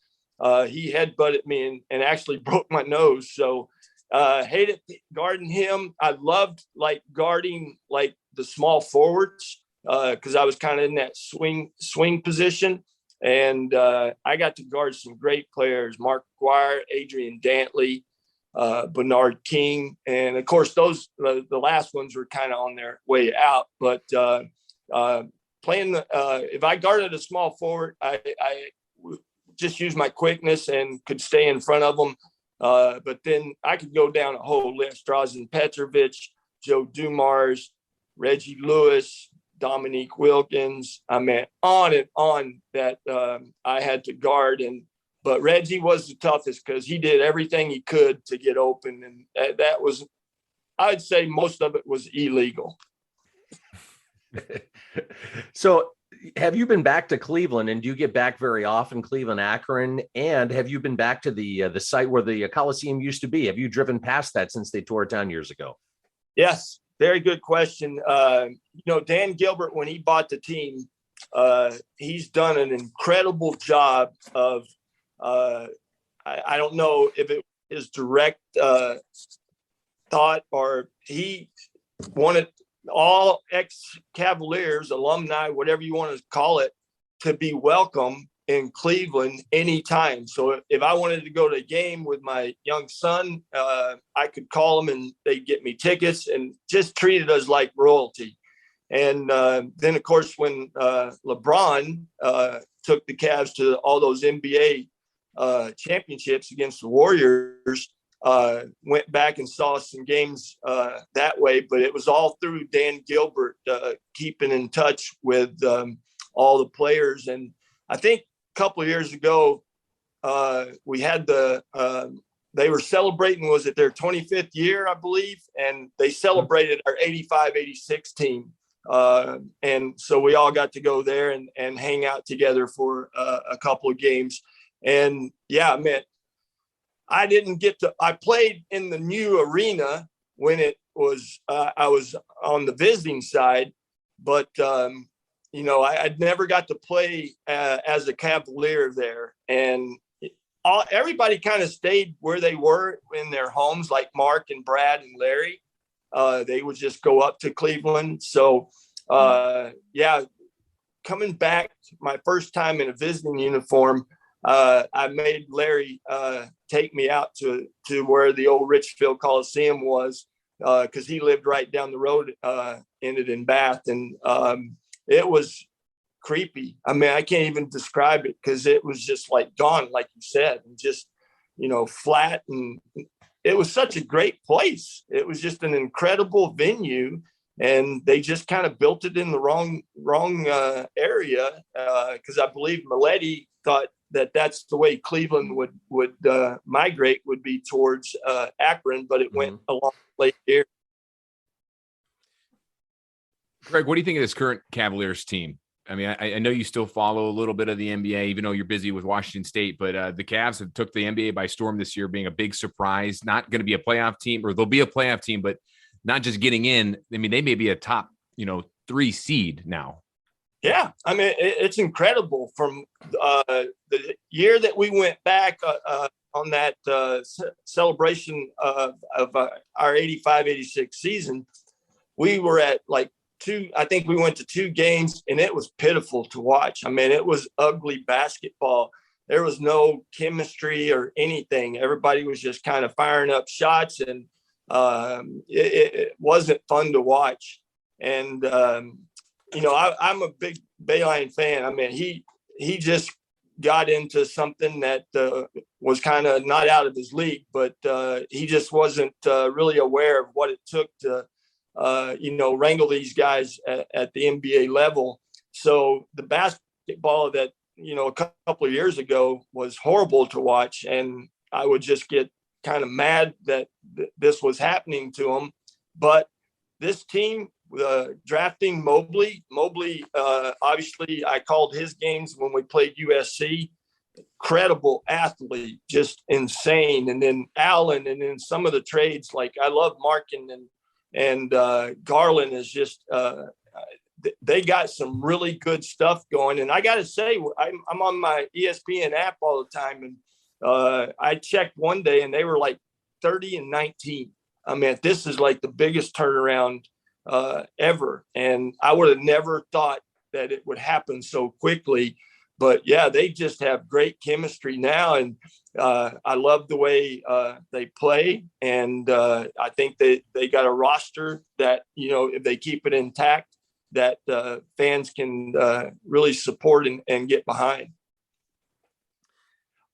he headbutted me and actually broke my nose. So hated guarding him. I loved guarding the small forwards because I was kind of in that swing position. And I got to guard some great players, Mark McGuire, Adrian Dantley, Bernard King. And of course, those, the last ones were kind of on their way out, but playing if I guarded a small forward, I just used my quickness and could stay in front of them. But then I could go down a whole list: Drazen Petrovic, Joe Dumars, Reggie Lewis, Dominique Wilkins. I mean, on and on that I had to guard. But Reggie was the toughest because he did everything he could to get open. And that was, I'd say most of it was illegal. So have you been back to Cleveland, and do you get back very often, Cleveland, Akron? And have you been back to the site where the Coliseum used to be? Have you driven past that since they tore it down years ago? Yes. Very good question. Dan Gilbert, when he bought the team, he's done an incredible job of, I don't know if it is direct thought, or he wanted all ex-Cavaliers, alumni, whatever you want to call it, to be welcome in Cleveland anytime. So if I wanted to go to a game with my young son, I could call them and they'd get me tickets, and just treated us like royalty. And then, of course, when LeBron took the Cavs to all those NBA championships against the Warriors, went back and saw some games that way. But it was all through Dan Gilbert keeping in touch with all the players. And I think a couple of years ago, we had they were celebrating, was it their 25th year, I believe, and they celebrated our 85-86 team. And so we all got to go there and hang out together for a couple of games. And man, I played in the new arena when it was, I was on the visiting side, but I'd never got to play as a Cavalier there. And everybody kind of stayed where they were in their homes, like Mark and Brad and Larry. They would just go up to Cleveland. So, coming back my first time in a visiting uniform, I made Larry take me out to where the old Richfield Coliseum was, because he lived right down the road in it in Bath. And it was creepy. I mean, I can't even describe it, because it was just like gone, like you said, and just, flat. And it was such a great place. It was just an incredible venue. And they just kind of built it in the wrong area, because I believe Maletti thought that that's the way Cleveland would migrate, would be towards Akron, but it went a long way here. Craig, what do you think of this current Cavaliers team? I mean, I know you still follow a little bit of the NBA, even though you're busy with Washington State, but the Cavs have took the NBA by storm this year, being a big surprise. Not going to be a playoff team, or they'll be a playoff team, but not just getting in. I mean, they may be a top, 3 seed now. Yeah, I mean, it's incredible. From the year that we went back on that celebration of our 85-86 season, we were at like I think we went to 2 games, and it was pitiful to watch. I mean, it was ugly basketball. There was no chemistry or anything. Everybody was just kind of firing up shots, and it wasn't fun to watch. And, I'm a big Bayline fan. I mean, he just got into something that was kind of not out of his league, but he just wasn't really aware of what it took to, wrangle these guys at the NBA level. So the basketball that, a couple of years ago was horrible to watch. And I would just get kind of mad that this was happening to them. But this team, drafting Mobley, obviously I called his games when we played USC. Incredible athlete, just insane. And then Allen, and then some of the trades, like I love Markin and Garland is just they got some really good stuff going. And I got to say, I'm on my ESPN app all the time, and I checked one day and they were like 30-19. I mean, this is like the biggest turnaround ever. And I would have never thought that it would happen so quickly. But yeah, they just have great chemistry now. And I love the way they play. And I think they got a roster that, if they keep it intact, that fans can really support and get behind.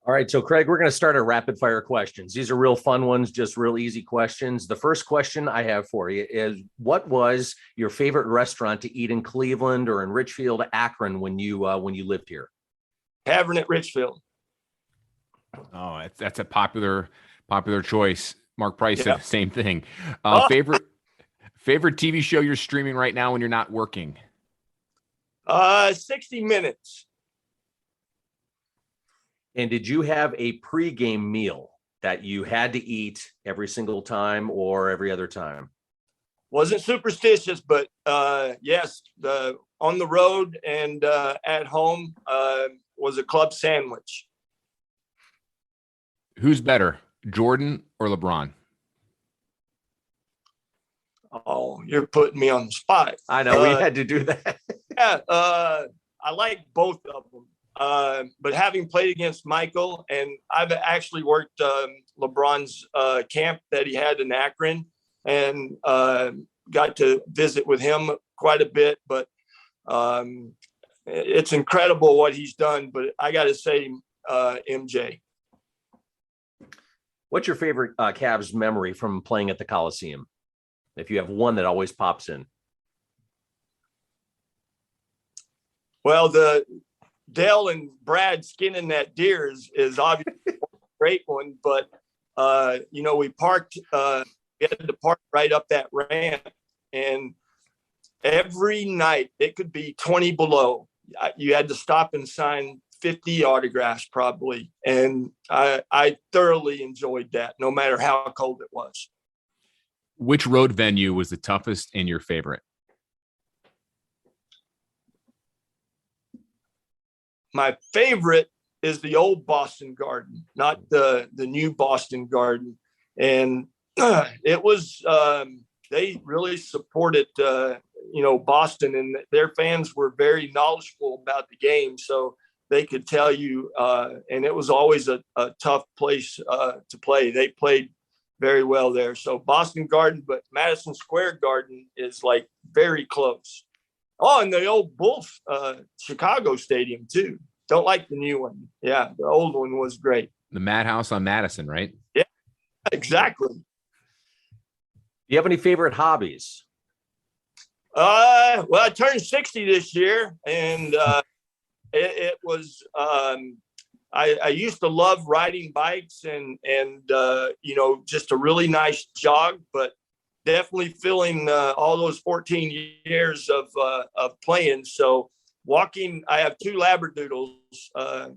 All right. So, Craig, we're going to start our rapid fire questions. These are real fun ones, just real easy questions. The first question I have for you is, what was your favorite restaurant to eat in Cleveland or in Richfield, Akron when you lived here? Tavern at Richfield. Oh, that's a popular choice. Mark Price said the same thing. Favorite TV show you're streaming right now when you're not working? 60 Minutes. And did you have a pregame meal that you had to eat every single time or every other time? Wasn't superstitious, but yes, on the road and at home was a club sandwich. Who's better, Jordan or LeBron? Oh, you're putting me on the spot. I know, we had to do that. Yeah, I like both of them. But having played against Michael, and I've actually worked LeBron's camp that he had in Akron, and got to visit with him quite a bit. But it's incredible what he's done. But I got to say, MJ. What's your favorite Cavs memory from playing at the Coliseum? If you have one that always pops in. Well, the Dale and Brad skinning that deer is obviously a great one, but we parked. We had to park right up that ramp, and every night it could be 20 below. You had to stop and sign 50 autographs probably, and I thoroughly enjoyed that, no matter how cold it was. Which road venue was the toughest and your favorite? My favorite is the old Boston Garden, not the new Boston Garden. And it was, they really supported, Boston, and their fans were very knowledgeable about the game. So they could tell you, and it was always a tough place to play. They played very well there. So Boston Garden, but Madison Square Garden is like very close. Oh, and the old Bulls, Chicago Stadium too. Don't like the new one. Yeah, the old one was great. The Madhouse on Madison, right? Yeah, exactly. Do you have any favorite hobbies? Well, I turned 60 this year, and it was I used to love riding bikes and just a really nice jog, but definitely feeling all those 14 years of playing. So walking, I have 2 Labradoodles.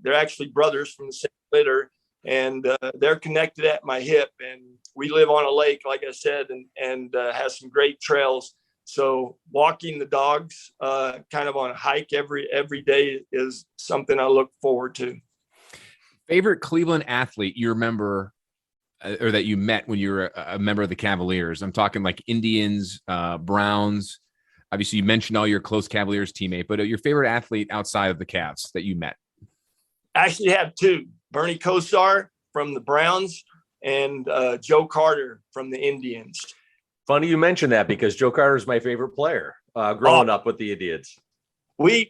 They're actually brothers from the same litter, and they're connected at my hip. And we live on a lake, like I said, and has some great trails. So walking the dogs kind of on a hike every day is something I look forward to. Favorite Cleveland athlete you remember or that you met when you were a member of the Cavaliers? I'm talking like Indians, Browns. Obviously, you mentioned all your close Cavaliers teammate, but your favorite athlete outside of the Cavs that you met? I actually have two: Bernie Kosar from the Browns and Joe Carter from the Indians. Funny you mentioned that, because Joe Carter is my favorite player growing up with the Indians. The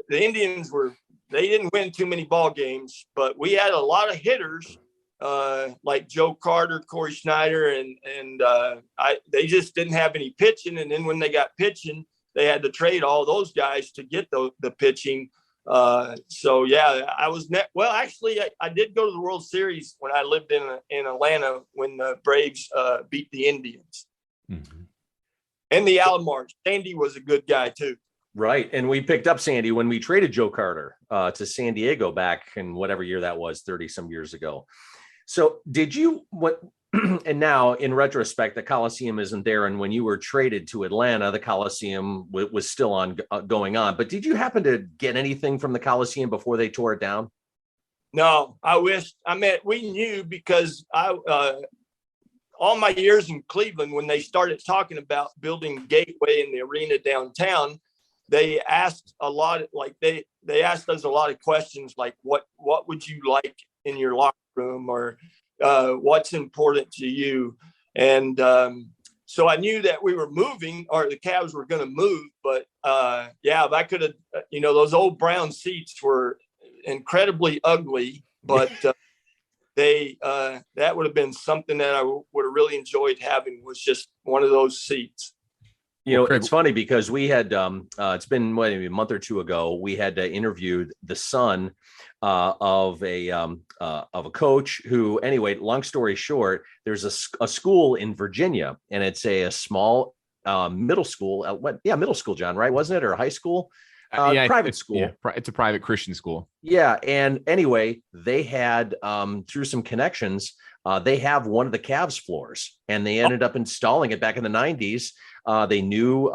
Indians they didn't win too many ball games, but we had a lot of hitters like Joe Carter, Corey Schneider, and they just didn't have any pitching. And then when they got pitching, they had to trade all those guys to get the pitching. So yeah, I did go to the World Series when I lived in Atlanta when the Braves beat the Indians. Mm-hmm. And the Alomars. Sandy was a good guy too. Right. And we picked up Sandy when we traded Joe Carter to San Diego back in whatever year that was, 30 some years ago. So and now in retrospect, the Coliseum isn't there. And when you were traded to Atlanta, the Coliseum was still going on. But did you happen to get anything from the Coliseum before they tore it down? No, we knew, because all my years in Cleveland, when they started talking about building Gateway in the arena downtown, they asked a lot, like they asked us a lot of questions, like what would you like in your locker room, or what's important to you. And so I knew that we were moving, or the Cavs were going to move. But if I could have, those old brown seats were incredibly ugly, but that would have been something that I would have really enjoyed having, was just one of those seats. It's funny because we had, it's been a month or two ago, we had interviewed the son of a coach who, anyway, long story short, there's a school in Virginia, and it's a small middle school. Middle school, John, right? Wasn't it? Or high school? Private school. Yeah, it's a private Christian school. Yeah. And anyway, they had, through some connections, they have one of the Cavs floors, and they ended up installing it back in the 90s. They knew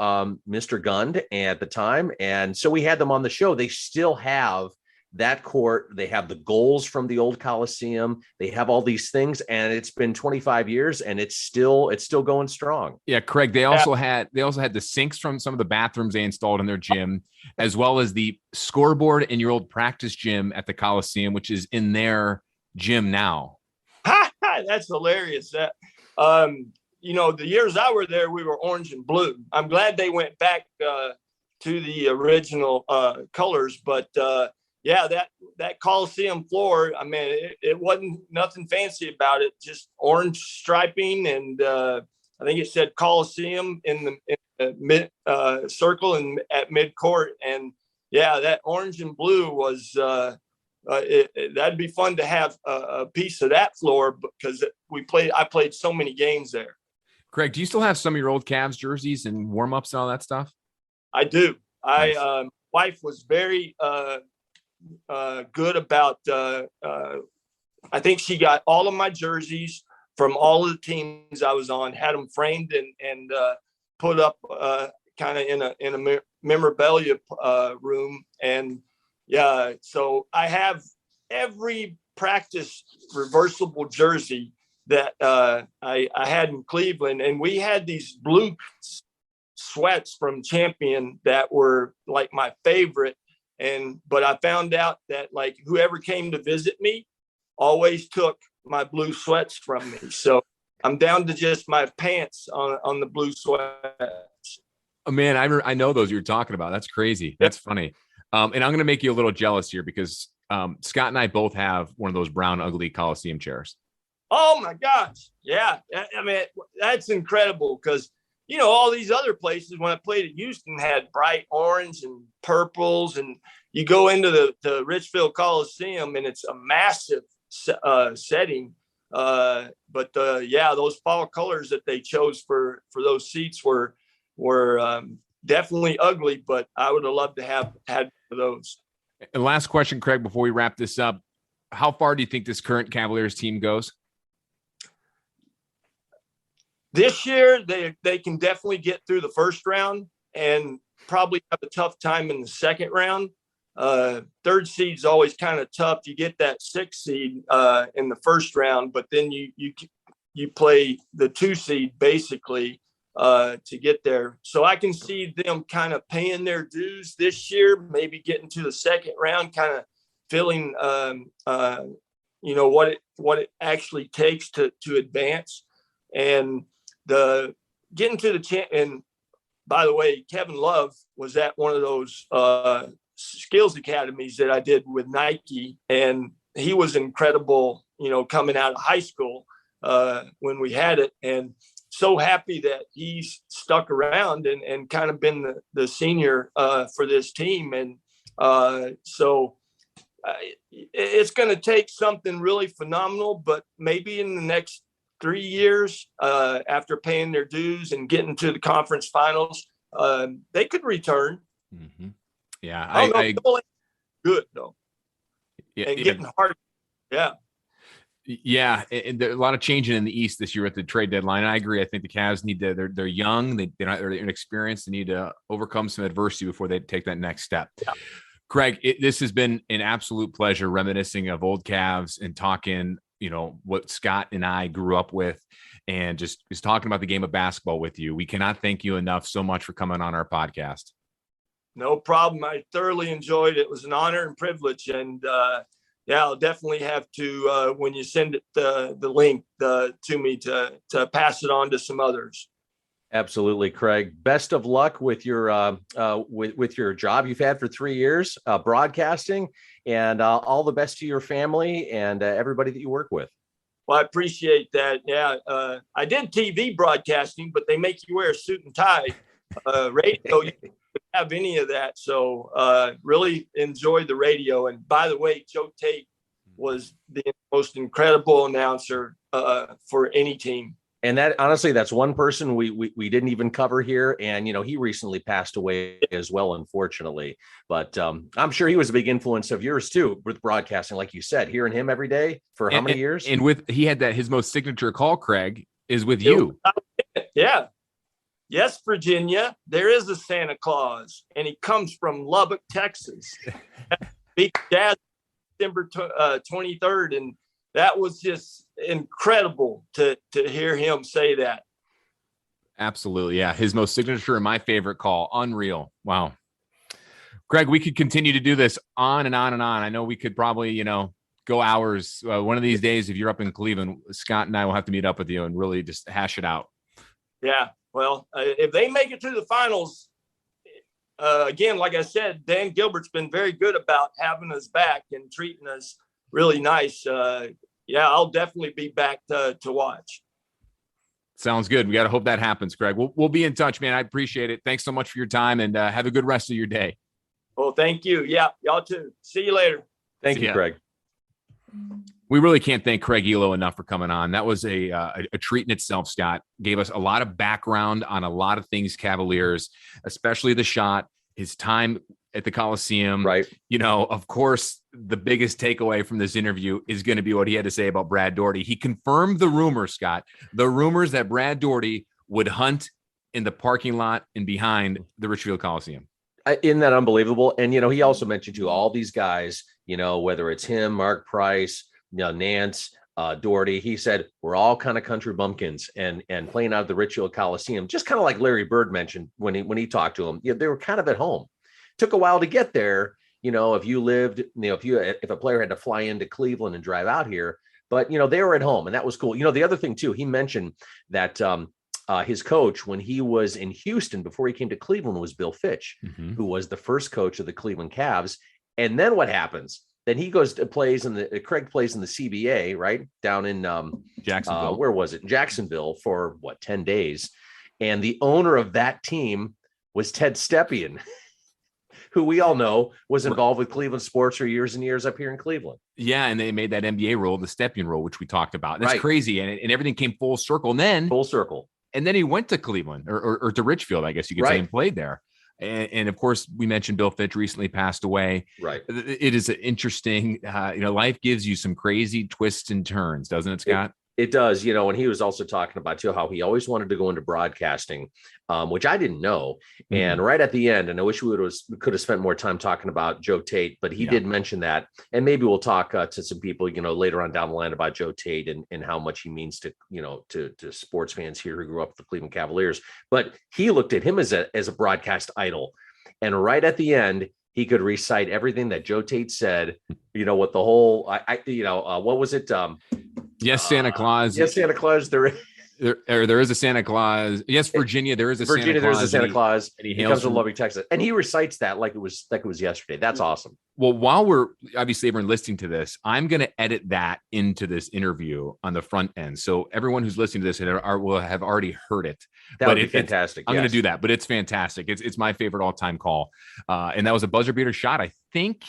Mr. Gund at the time. And so we had them on the show. They still have that court. They have the goals from the old Coliseum. They have all these things, and it's been 25 years and it's still going strong. Yeah. Craig, they also had the sinks from some of the bathrooms they installed in their gym, as well as the scoreboard in your old practice gym at the Coliseum, which is in their gym now. That's hilarious. That, the years I were there, we were orange and blue. I'm glad they went back to the original colors, but that Coliseum floor, I mean, it wasn't nothing fancy about it, just orange striping. And I think it said Coliseum in the mid circle and at mid court. And that orange and blue was, that'd be fun to have a piece of that floor, because I played so many games there. Craig, do you still have some of your old Cavs jerseys and warm-ups and all that stuff? I do. Nice. Wife was very good about, I think she got all of my jerseys from all of the teams I was on, had them framed and put up kind of in a memorabilia room. And so I have every practice reversible jersey that I had in Cleveland. And we had these blue sweats from Champion that were like my favorite. But I found out that like whoever came to visit me always took my blue sweats from me. So I'm down to just my pants on the blue sweats. Oh man, I know those you're talking about. That's crazy. That's funny. And I'm going to make you a little jealous here, because Scott and I both have one of those brown, ugly Coliseum chairs. Oh my gosh. Yeah. I mean, that's incredible, because, all these other places when I played at Houston had bright orange and purples, and you go into the Richfield Coliseum and it's a massive setting. But those fall colors that they chose for those seats were definitely ugly, but I would have loved to have had those. And last question, Craig, before we wrap this up, how far do you think this current Cavaliers team goes? This year, they can definitely get through the first round and probably have a tough time in the second round. Third seed's always kind of tough. You get that 6th seed in the first round, but then you play the 2 seed basically to get there. So I can see them kind of paying their dues this year, maybe getting to the second round, kind of feeling what it actually takes to advance. And getting to the and by the way, Kevin Love was at one of those skills academies that I did with Nike, and he was incredible, coming out of high school when we had it, and so happy that he's stuck around and kind of been the senior for this team. And so it's going to take something really phenomenal, but maybe in the next 3 years, after paying their dues and getting to the conference finals, they could return. Mm-hmm. Yeah. I good though. Yeah, and getting hard. Yeah. Yeah. And there's a lot of changing in the East this year at the trade deadline. I agree. I think the Cavs need to, they're young. They're inexperienced. They need to overcome some adversity before they take that next step. Yeah. Craig, this has been an absolute pleasure reminiscing of old Cavs and talking, what Scott and I grew up with, and just talking about the game of basketball with you. We cannot thank you enough so much for coming on our podcast. No problem. I thoroughly enjoyed it. It was an honor and privilege. And I'll definitely have to, when you send it, the link to me to pass it on to some others. Absolutely, Craig. Best of luck with your with your job you've had for 3 years, broadcasting, and all the best to your family and everybody that you work with. Well, I appreciate that. Yeah, I did TV broadcasting, but they make you wear a suit and tie. Radio, you don't have any of that. So really enjoyed the radio. And by the way, Joe Tate was the most incredible announcer for any team. And that, honestly, that's one person we didn't even cover here. And, he recently passed away as well, unfortunately. But I'm sure he was a big influence of yours, too, with broadcasting, like you said, hearing him every day for how many years? And he had his most signature call, Craig, is with you. Yeah. Yes, Virginia, there is a Santa Claus, and he comes from Lubbock, Texas. Big Jazz, December 23rd, and that was just incredible to hear him say that. Absolutely. Yeah. His most signature and my favorite call. Unreal. Wow. Craig, we could continue to do this on and on and on. I know we could probably, go hours. One of these days, if you're up in Cleveland, Scott and I will have to meet up with you and really just hash it out. Yeah. Well, if they make it to the finals, again, like I said, Dan Gilbert's been very good about having us back and treating us really nice. I'll definitely be back to watch. Sounds good. We got to hope that happens, Craig. We'll be in touch, man. I appreciate it. Thanks so much for your time, and have a good rest of your day. Well, thank you. Yeah, y'all too. See you later. Thank you, Craig. We really can't thank Craig Ehlo enough for coming on. That was a treat in itself, Scott. Gave us a lot of background on a lot of things Cavaliers, especially the shot, his time at the Coliseum. Right. Of course, the biggest takeaway from this interview is going to be what he had to say about Brad Daugherty. He confirmed the rumors, Scott, the rumors that Brad Daugherty would hunt in the parking lot and behind the Richfield Coliseum. Isn't that unbelievable? And, he also mentioned to all these guys, whether it's him, Mark Price, Nance, Daugherty, he said, we're all kind of country bumpkins and playing out of the Richfield Coliseum, just kind of like Larry Bird mentioned when he talked to him. They were kind of at home. Took a while to get there. If you lived, if a player had to fly into Cleveland and drive out here, but, they were at home, and that was cool. The other thing too, he mentioned that his coach, when he was in Houston, before he came to Cleveland, was Bill Fitch, who was the first coach of the Cleveland Cavs. And then what happens? Then he goes to Craig plays in the CBA, right? Down in Jacksonville. Where was it? Jacksonville for 10 days. And the owner of that team was Ted Stepien, who we all know was involved with Cleveland sports for years and years up here in Cleveland. Yeah, and they made that NBA rule, the Stepien rule, which we talked about. That's crazy, and everything came full circle. And then full circle. And then he went to Cleveland or to Richfield, I guess you could say, and played there. And of course, we mentioned Bill Fitch recently passed away. Right. It is an interesting, life gives you some crazy twists and turns, doesn't it, Scott? It does, and he was also talking about too how he always wanted to go into broadcasting, which I didn't know. And right at the end, and I wish we could have spent more time talking about Joe Tate, but he did mention that. And maybe we'll talk to some people, later on down the line about Joe Tate and how much he means to, to sports fans here who grew up with the Cleveland Cavaliers. But he looked at him as a broadcast idol. And right at the end, he could recite everything that Joe Tate said, what the whole, what was it? Yes, Santa Claus. Yes, Santa Claus. There is a Santa Claus. Yes, Virginia. There is a Santa Claus. There's a Santa Claus. And he comes from Lubbock, Texas, and he recites that like it was yesterday. That's awesome. Well, while we're obviously everyone listening to this, I'm going to edit that into this interview on the front end, so everyone who's listening to this will have already heard it. That would be fantastic. I'm going to do that, but it's fantastic. It's my favorite all-time call, and that was a buzzer beater shot. I think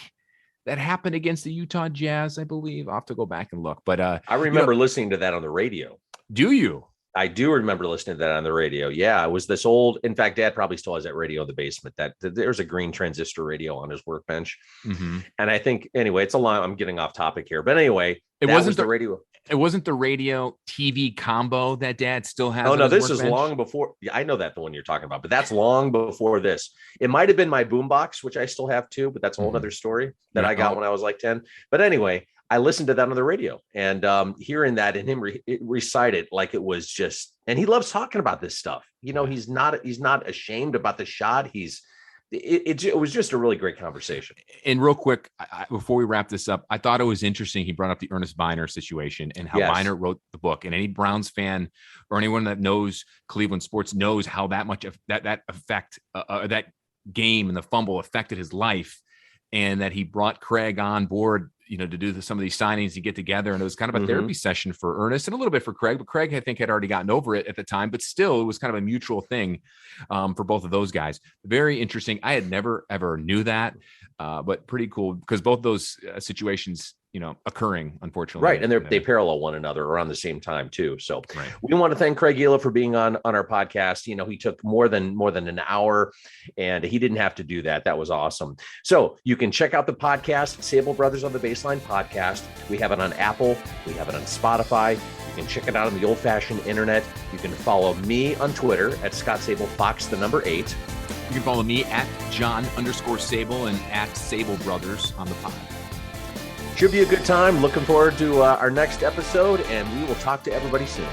that happened against the Utah Jazz, I believe. I'll have to go back and look. But I remember listening to that on the radio. Do you? I do remember listening to that on the radio. Yeah, it was this old. In fact, Dad probably still has that radio in the basement. That there's a green transistor radio on his workbench. And I think anyway, it's a lot. I'm getting off topic here, but anyway, it wasn't the radio. It wasn't the radio TV combo that Dad still has. Oh no, this is long before. Yeah, I know that the one you're talking about, but that's long before this. It might have been my boombox, which I still have too, but that's a whole other story that I got when I was like 10. But anyway, I listened to that on the radio, and hearing that and him recite it like it was just, and he loves talking about this stuff. He's not ashamed about the shot. It was just a really great conversation. And real quick, before we wrap this up, I thought it was interesting. He brought up the Ernest Biner situation and how Biner wrote the book. And any Browns fan or anyone that knows Cleveland sports knows how that much of that effect, that game and the fumble affected his life, and that he brought Craig on board, to do some of these signings to get together. And it was kind of a therapy session for Ernest and a little bit for Craig, but Craig, I think, had already gotten over it at the time, but still it was kind of a mutual thing for both of those guys. Very interesting. I had never, ever knew that, but pretty cool because both those situations, occurring, unfortunately. Right. And they parallel one another around the same time too. So we want to thank Craig Ehlo for being on our podcast. He took more than an hour, and he didn't have to do that. That was awesome. So you can check out the podcast, Sabol Brothers on the Baseline podcast. We have it on Apple. We have it on Spotify. You can check it out on the old-fashioned internet. You can follow me on Twitter at Scott Sabol Fox, the number 8. You can follow me at John_Sabol and at Sabol Brothers on the pod. Should be a good time. Looking forward to our next episode, and we will talk to everybody soon.